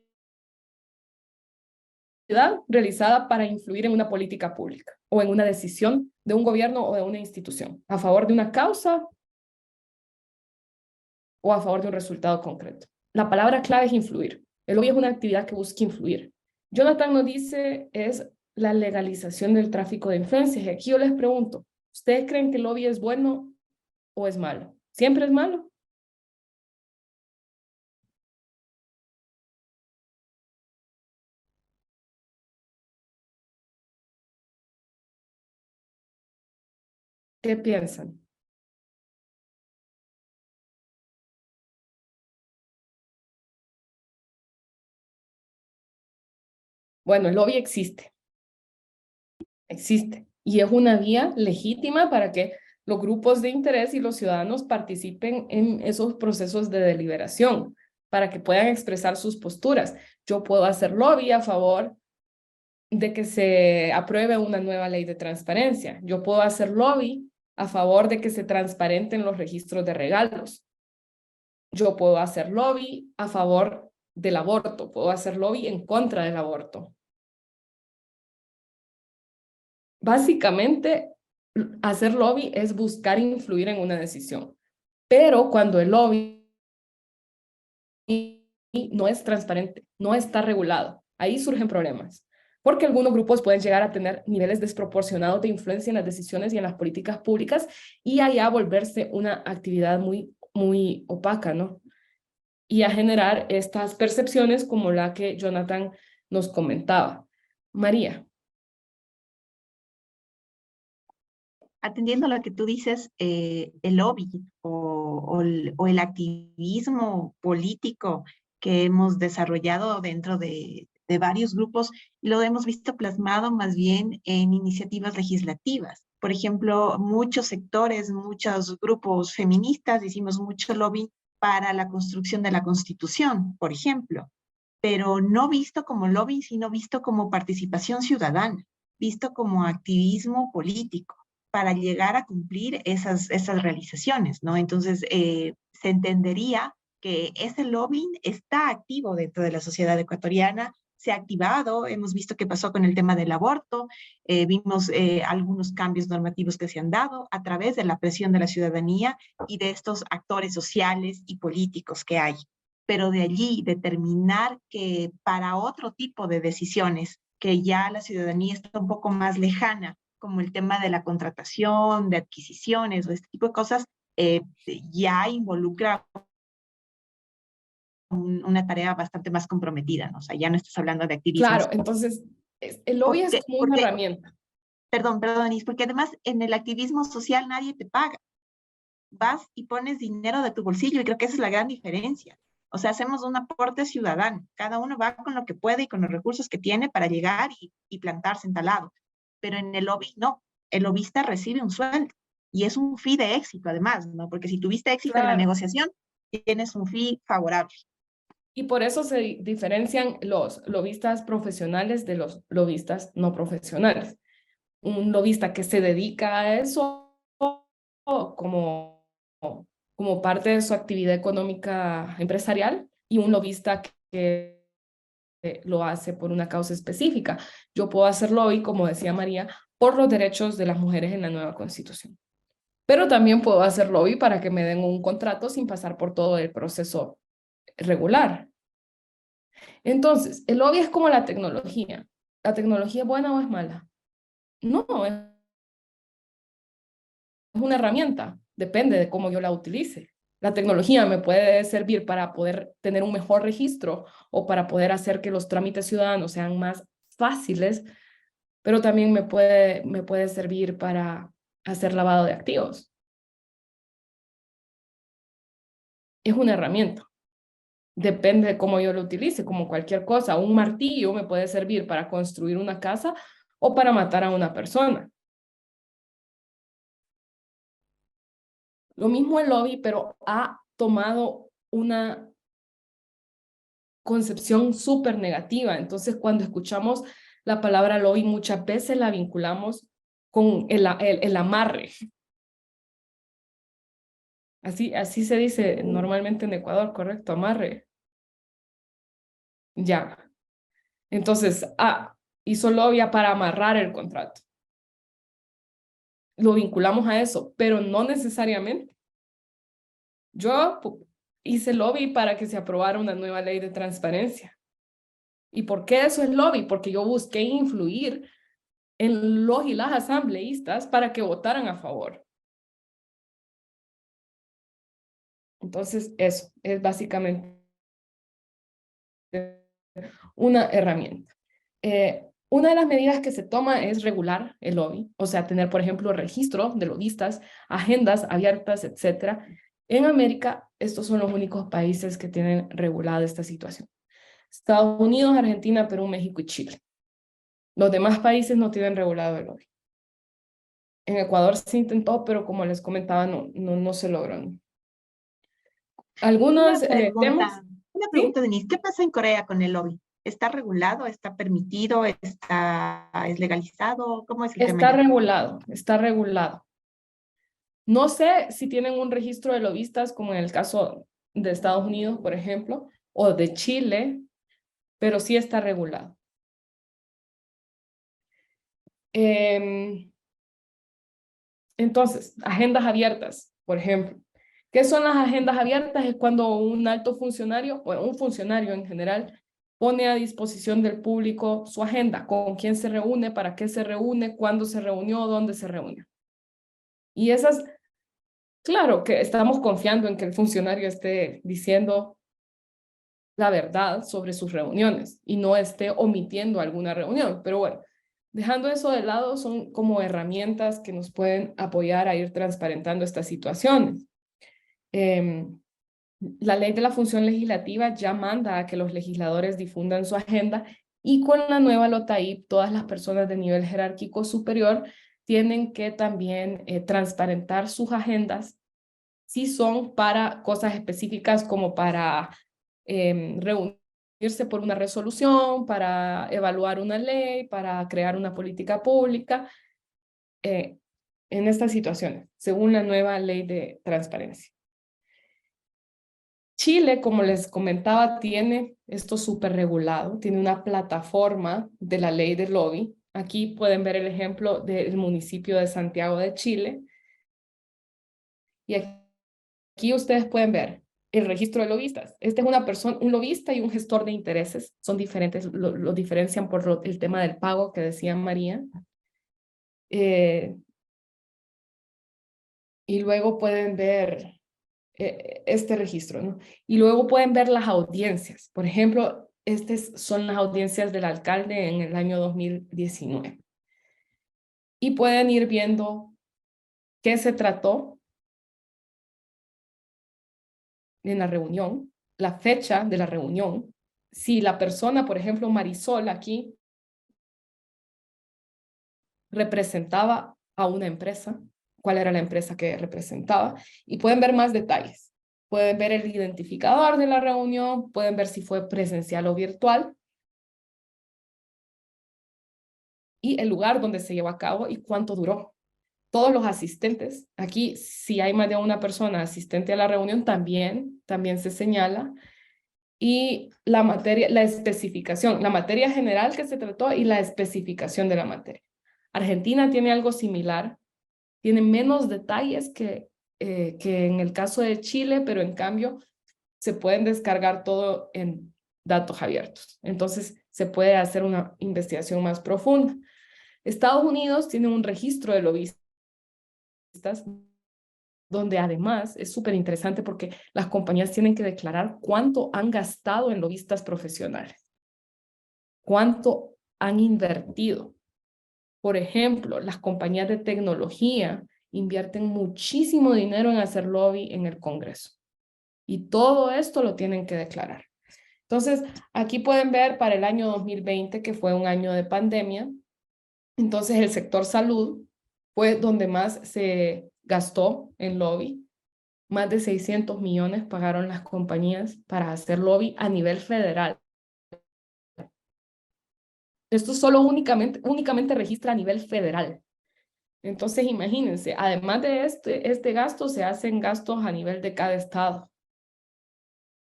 realizada para influir en una política pública o en una decisión de un gobierno o de una institución, a favor de una causa o a favor de un resultado concreto. La palabra clave es influir. El lobby es una actividad que busca influir. Jonathan nos dice es la legalización del tráfico de influencias. Y aquí yo les pregunto, ¿ustedes creen que el lobby es bueno o es malo? ¿Siempre es malo? ¿Qué piensan? Bueno, el lobby existe. Existe. Y es una vía legítima para que los grupos de interés y los ciudadanos participen en esos procesos de deliberación, para que puedan expresar sus posturas. Yo puedo hacer lobby a favor de que se apruebe una nueva ley de transparencia. Yo puedo hacer lobby a favor de que se transparenten los registros de regalos. Yo puedo hacer lobby a favor del aborto. Puedo hacer lobby en contra del aborto. Básicamente, hacer lobby es buscar influir en una decisión. Pero cuando el lobby no es transparente, no está regulado, ahí surgen problemas. Porque algunos grupos pueden llegar a tener niveles desproporcionados de influencia en las decisiones y en las políticas públicas y allá volverse una actividad muy opaca, ¿no? Y a generar estas percepciones como la que Jonathan nos comentaba. María. Atendiendo a lo que tú dices, el lobby o el activismo político que hemos desarrollado dentro de varios grupos, lo hemos visto plasmado más bien en iniciativas legislativas. Por ejemplo, muchos sectores, muchos grupos feministas hicimos mucho lobby para la construcción de la Constitución, por ejemplo, pero no visto como lobby, sino visto como participación ciudadana, visto como activismo político para llegar a cumplir esas realizaciones, ¿no? Entonces, se entendería que ese lobbying está activo dentro de la sociedad ecuatoriana, se ha activado, hemos visto qué pasó con el tema del aborto, vimos algunos cambios normativos que se han dado a través de la presión de la ciudadanía y de estos actores sociales y políticos que hay. Pero de allí determinar que para otro tipo de decisiones, que ya la ciudadanía está un poco más lejana, como el tema de la contratación, de adquisiciones o este tipo de cosas, ya involucra una tarea bastante más comprometida, ¿no? O sea, ya no estás hablando de activismo. Claro, entonces el lobby es como una herramienta. Perdón, Denise, porque además en el activismo social nadie te paga. Vas y pones dinero de tu bolsillo y creo que esa es la gran diferencia. O sea, hacemos un aporte ciudadano. Cada uno va con lo que puede y con los recursos que tiene para llegar y plantarse en tal lado. Pero en el lobby no. El lobista recibe un sueldo y es un fee de éxito además, ¿no? Porque si tuviste éxito en la negociación, tienes un fee favorable. Y por eso se diferencian los lobistas profesionales de los lobistas no profesionales. Un lobista que se dedica a eso como parte de su actividad económica empresarial y un lobista que lo hace por una causa específica. Yo puedo hacer lobby, como decía María, por los derechos de las mujeres en la nueva Constitución. Pero también puedo hacer lobby para que me den un contrato sin pasar por todo el proceso regular. Entonces, el lobby es como la tecnología. ¿La tecnología es buena o es mala? No, es una herramienta. Depende de cómo yo la utilice. La tecnología me puede servir para poder tener un mejor registro o para poder hacer que los trámites ciudadanos sean más fáciles, pero también me puede servir para hacer lavado de activos. Es una herramienta. Depende de cómo yo lo utilice, como cualquier cosa. Un martillo me puede servir para construir una casa o para matar a una persona. Lo mismo el lobby, pero ha tomado una concepción súper negativa. Entonces, cuando escuchamos la palabra lobby, muchas veces la vinculamos con el amarre. Así se dice normalmente en Ecuador, ¿correcto? Amarre. Ya. Entonces, hizo lobby para amarrar el contrato. Lo vinculamos a eso, pero no necesariamente. Yo hice lobby para que se aprobara una nueva ley de transparencia. ¿Y por qué eso es lobby? Porque yo busqué influir en los y las asambleístas para que votaran a favor. Entonces, eso es básicamente una herramienta. Una de las medidas que se toma es regular el lobby, o sea, tener, por ejemplo, registro de lobistas, agendas abiertas, etc. En América, estos son los únicos países que tienen regulada esta situación. Estados Unidos, Argentina, Perú, México y Chile. Los demás países no tienen regulado el lobby. En Ecuador se intentó, pero como les comentaba, no se logró. Algunos temas... Una pregunta, Denise, ¿qué pasa en Corea con el lobby? ¿Está regulado? ¿Está permitido? ¿Es legalizado? ¿Cómo es el tema? Está regulado. No sé si tienen un registro de lobistas, como en el caso de Estados Unidos, por ejemplo, o de Chile, pero sí está regulado. Entonces, agendas abiertas, por ejemplo. ¿Qué son las agendas abiertas? Es cuando un alto funcionario, o un funcionario en general, pone a disposición del público su agenda, con quién se reúne, para qué se reúne, cuándo se reunió, dónde se reunió. Y esas, claro que estamos confiando en que el funcionario esté diciendo la verdad sobre sus reuniones y no esté omitiendo alguna reunión, pero bueno, dejando eso de lado, son como herramientas que nos pueden apoyar a ir transparentando estas situaciones. La ley de la función legislativa ya manda a que los legisladores difundan su agenda y con la nueva LOTAIP, todas las personas de nivel jerárquico superior tienen que también transparentar sus agendas si son para cosas específicas como para reunirse por una resolución, para evaluar una ley, para crear una política pública, en estas situaciones, según la nueva ley de transparencia. Chile, como les comentaba, tiene esto súper regulado, tiene una plataforma de la ley del lobby. Aquí pueden ver el ejemplo del municipio de Santiago de Chile. Y aquí ustedes pueden ver el registro de lobistas. Este es una persona, un lobista y un gestor de intereses. Son diferentes, lo diferencian por el tema del pago que decía María. Y luego pueden ver este registro, ¿no? Y luego pueden ver las audiencias. Por ejemplo, estas son las audiencias del alcalde en el año 2019. y pueden ir viendo qué se trató en la reunión, la fecha de la reunión, si la persona, por ejemplo, Marisol aquí, representaba a una empresa, cuál era la empresa que representaba, y pueden ver más detalles. Pueden ver el identificador de la reunión, pueden ver si fue presencial o virtual, y el lugar donde se llevó a cabo y cuánto duró. Todos los asistentes, aquí si hay más de una persona asistente a la reunión, también se señala. Y la materia, la especificación, la materia general que se trató y la especificación de la materia. Argentina tiene algo similar, tiene menos detalles que en el caso de Chile, pero en cambio se pueden descargar todo en datos abiertos. Entonces se puede hacer una investigación más profunda. Estados Unidos tiene un registro de lobistas, donde además es súper interesante porque las compañías tienen que declarar cuánto han gastado en lobistas profesionales, cuánto han invertido. Por ejemplo, las compañías de tecnología invierten muchísimo dinero en hacer lobby en el Congreso. Y todo esto lo tienen que declarar. Entonces, aquí pueden ver para el año 2020, que fue un año de pandemia, entonces el sector salud fue donde más se gastó en lobby. Más de 600 millones pagaron las compañías para hacer lobby a nivel federal. Esto solo únicamente registra a nivel federal. Entonces, imagínense, además de este gasto, se hacen gastos a nivel de cada estado.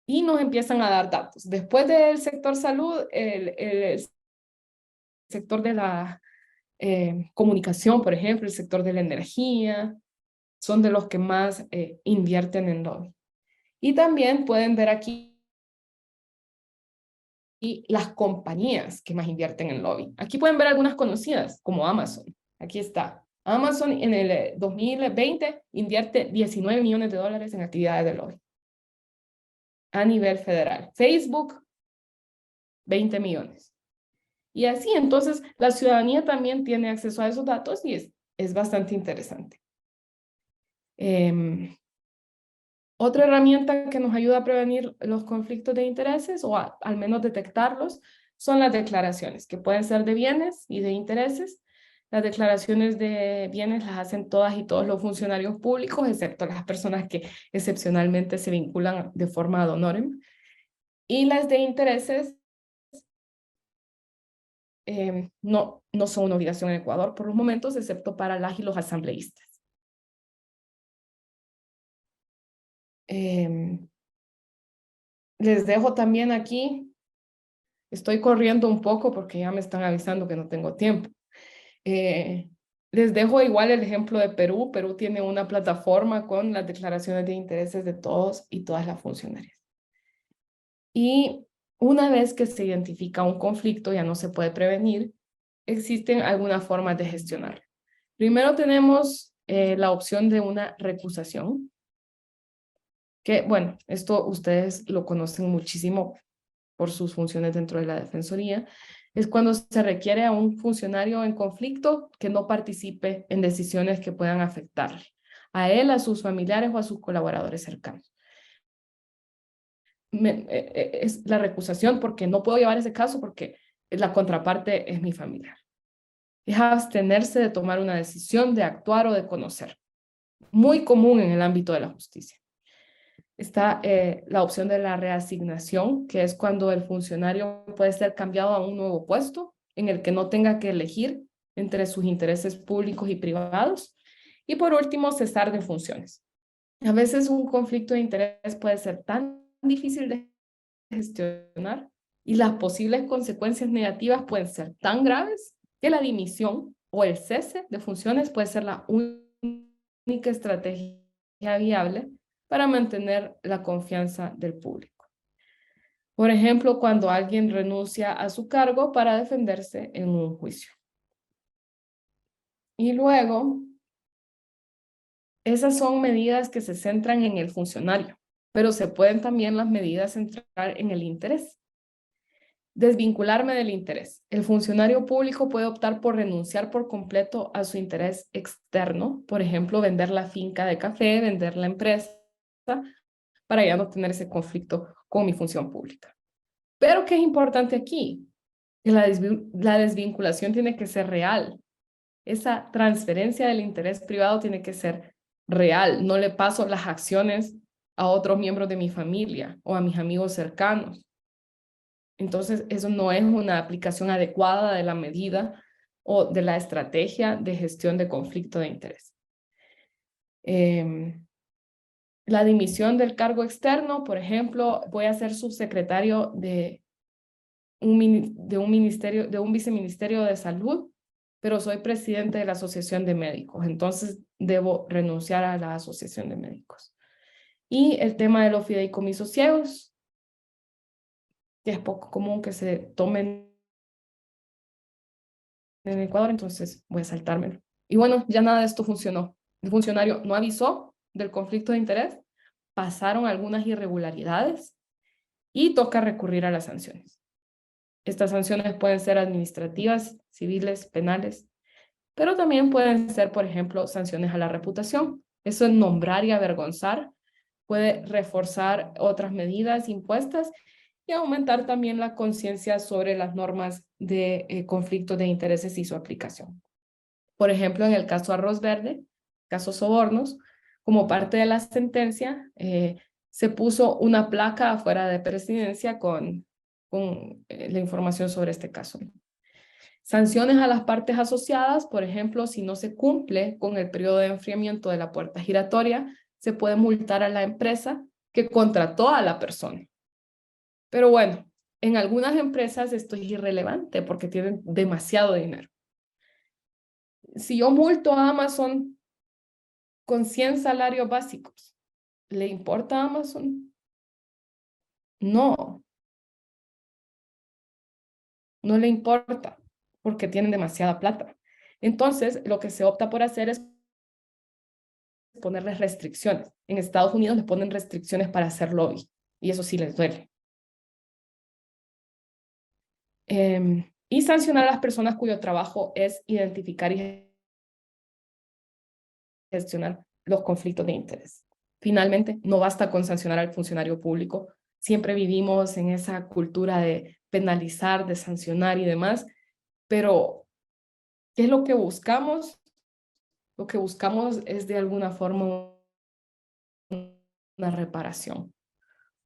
Y nos empiezan a dar datos. Después del sector salud, el sector de la comunicación, por ejemplo, el sector de la energía, son de los que más invierten en lobby. Y también pueden ver aquí las compañías que más invierten en lobby. Aquí pueden ver algunas conocidas, como Amazon. Aquí está. Amazon en el 2020 invierte 19 millones de dólares en actividades de lobby a nivel federal. Facebook, 20 millones. Y así, entonces, la ciudadanía también tiene acceso a esos datos y es bastante interesante. Otra herramienta que nos ayuda a prevenir los conflictos de intereses, o al menos detectarlos, son las declaraciones, que pueden ser de bienes y de intereses. Las declaraciones de bienes las hacen todas y todos los funcionarios públicos, excepto las personas que excepcionalmente se vinculan de forma ad honorem. Y las de intereses no son una obligación en Ecuador por los momentos, excepto para las y los asambleístas. Les dejo también aquí, estoy corriendo un poco porque ya me están avisando que no tengo tiempo. Les dejo igual el ejemplo de Perú. Perú tiene una plataforma con las declaraciones de intereses de todos y todas las funcionarias. Y una vez que se identifica un conflicto, ya no se puede prevenir, existen algunas formas de gestionarlo. Primero tenemos la opción de una recusación, que bueno, esto ustedes lo conocen muchísimo por sus funciones dentro de la Defensoría. Es cuando se requiere a un funcionario en conflicto que no participe en decisiones que puedan afectarle a él, a sus familiares o a sus colaboradores cercanos. Es la recusación porque no puedo llevar ese caso porque la contraparte es mi familiar. Es abstenerse de tomar una decisión, de actuar o de conocer. Muy común en el ámbito de la justicia. Está la opción de la reasignación, que es cuando el funcionario puede ser cambiado a un nuevo puesto en el que no tenga que elegir entre sus intereses públicos y privados. Y por último, cesar de funciones. A veces un conflicto de interés puede ser tan difícil de gestionar y las posibles consecuencias negativas pueden ser tan graves que la dimisión o el cese de funciones puede ser la única estrategia viable para mantener la confianza del público. Por ejemplo, cuando alguien renuncia a su cargo para defenderse en un juicio. Y luego, esas son medidas que se centran en el funcionario, pero se pueden también las medidas centrar en el interés. Desvincularme del interés. El funcionario público puede optar por renunciar por completo a su interés externo, por ejemplo, vender la finca de café, vender la empresa, para ya no tener ese conflicto con mi función pública. Pero ¿qué es importante aquí? Que la desvinculación tiene que ser real. Esa transferencia del interés privado tiene que ser real. No le paso las acciones a otros miembros de mi familia o a mis amigos cercanos. Entonces, eso no es una aplicación adecuada de la medida o de la estrategia de gestión de conflicto de interés. La dimisión del cargo externo, por ejemplo, voy a ser subsecretario de un viceministerio de salud, pero soy presidente de la Asociación de Médicos, entonces debo renunciar a la Asociación de Médicos. Y el tema de los fideicomisos ciegos, que es poco común que se tomen en Ecuador, entonces voy a saltármelo. Y bueno, ya nada de esto funcionó. El funcionario no avisó del conflicto de interés, pasaron algunas irregularidades y toca recurrir a las sanciones. Estas sanciones pueden ser administrativas, civiles, penales, pero también pueden ser, por ejemplo, sanciones a la reputación. Eso es nombrar y avergonzar, puede reforzar otras medidas impuestas y aumentar también la conciencia sobre las normas de conflictos de intereses y su aplicación. Por ejemplo, en el caso Arroz Verde, caso Sobornos, como parte de la sentencia, se puso una placa afuera de Presidencia con la información sobre este caso. Sanciones a las partes asociadas, por ejemplo, si no se cumple con el periodo de enfriamiento de la puerta giratoria, se puede multar a la empresa que contrató a la persona. Pero bueno, en algunas empresas esto es irrelevante porque tienen demasiado dinero. Si yo multo a Amazon con 100 salarios básicos, ¿le importa a Amazon? No. No le importa porque tienen demasiada plata. Entonces, lo que se opta por hacer es ponerles restricciones. En Estados Unidos les ponen restricciones para hacer lobby y eso sí les duele. Y sancionar a las personas cuyo trabajo es identificar y gestionar los conflictos de interés. Finalmente, no basta con sancionar al funcionario público. Siempre vivimos en esa cultura de penalizar, de sancionar y demás, pero ¿qué es lo que buscamos? Lo que buscamos es de alguna forma una reparación.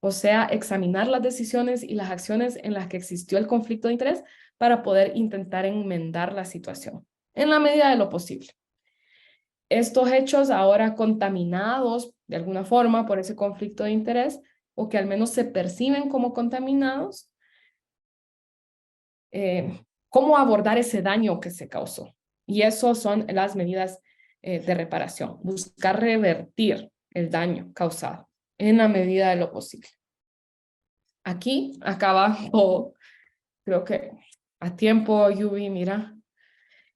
O sea, examinar las decisiones y las acciones en las que existió el conflicto de interés para poder intentar enmendar la situación en la medida de lo posible. Estos hechos ahora contaminados de alguna forma por ese conflicto de interés o que al menos se perciben como contaminados, ¿cómo abordar ese daño que se causó? Y eso son las medidas de reparación, buscar revertir el daño causado en la medida de lo posible. Aquí acaba todo, creo que a tiempo, Yubi, mira.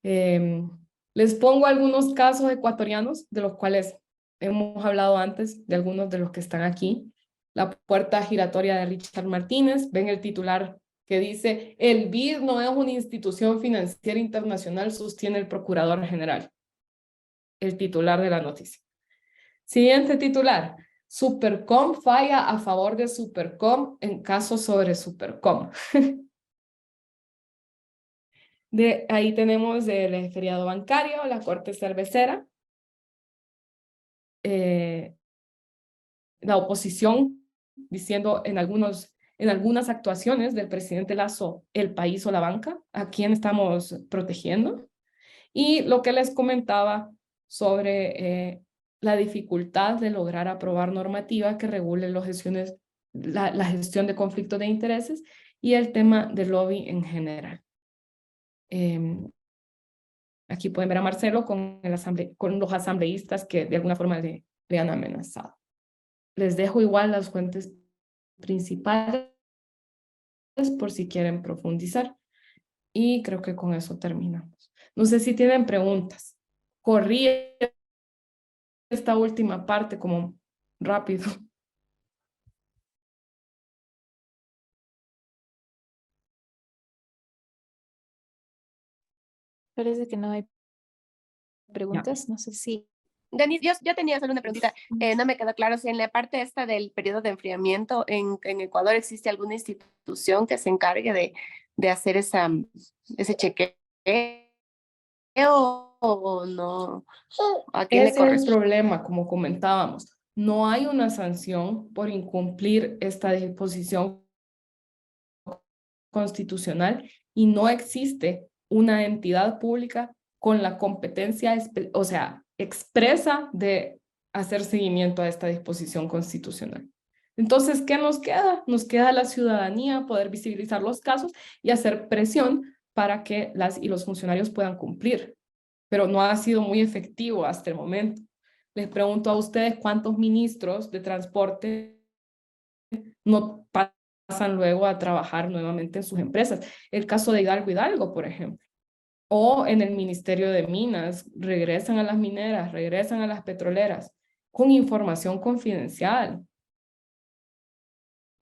Les pongo algunos casos ecuatorianos de los cuales hemos hablado antes, de algunos de los que están aquí. La puerta giratoria de Richard Martínez, ven el titular que dice, el BID no es una institución financiera internacional, sostiene el Procurador General. El titular de la noticia. Siguiente titular. Supercom falla a favor de Supercom en caso sobre Supercom. De ahí tenemos el feriado bancario, la corte cervecera, la oposición diciendo en algunas actuaciones del presidente Lasso, el país o la banca, ¿a quién estamos protegiendo? Y lo que les comentaba sobre la dificultad de lograr aprobar normativa que regule la gestión de conflictos de intereses y el tema del lobby en general. Aquí pueden ver a Marcelo con los asambleístas que de alguna forma le han amenazado. Les dejo igual las fuentes principales por si quieren profundizar. Y creo que con eso terminamos. No sé si tienen preguntas. Corrí esta última parte como rápido. Parece que no hay preguntas, no sé si... Denise, yo tenía solo una preguntita, no me quedó claro si en la parte esta del periodo de enfriamiento en Ecuador existe alguna institución que se encargue de hacer ese chequeo o no. ¿A quién le Ese es el corresponde? problema, como comentábamos. No hay una sanción por incumplir esta disposición constitucional y no existe una entidad pública con la competencia, o sea, expresa de hacer seguimiento a esta disposición constitucional. Entonces, ¿qué nos queda? Nos queda a la ciudadanía poder visibilizar los casos y hacer presión para que las y los funcionarios puedan cumplir, pero no ha sido muy efectivo hasta el momento. Les pregunto a ustedes cuántos ministros de transporte no pasan luego a trabajar nuevamente en sus empresas. El caso de Hidalgo, por ejemplo. O en el Ministerio de Minas, regresan a las mineras, regresan a las petroleras, con información confidencial.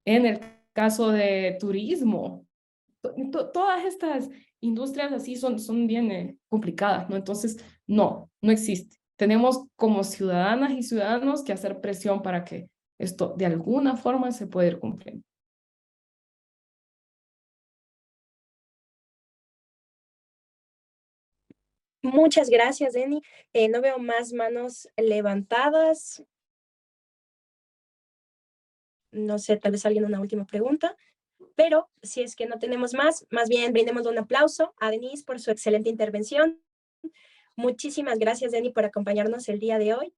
En el caso de turismo, todas estas industrias así son bien complicadas, ¿no? Entonces, no existe. Tenemos como ciudadanas y ciudadanos que hacer presión para que esto de alguna forma se pueda ir cumpliendo. Muchas gracias, Denny. No veo más manos levantadas. No sé, tal vez alguien una última pregunta. Pero si es que no tenemos más bien brindemos un aplauso a Denise por su excelente intervención. Muchísimas gracias, Denny, por acompañarnos el día de hoy.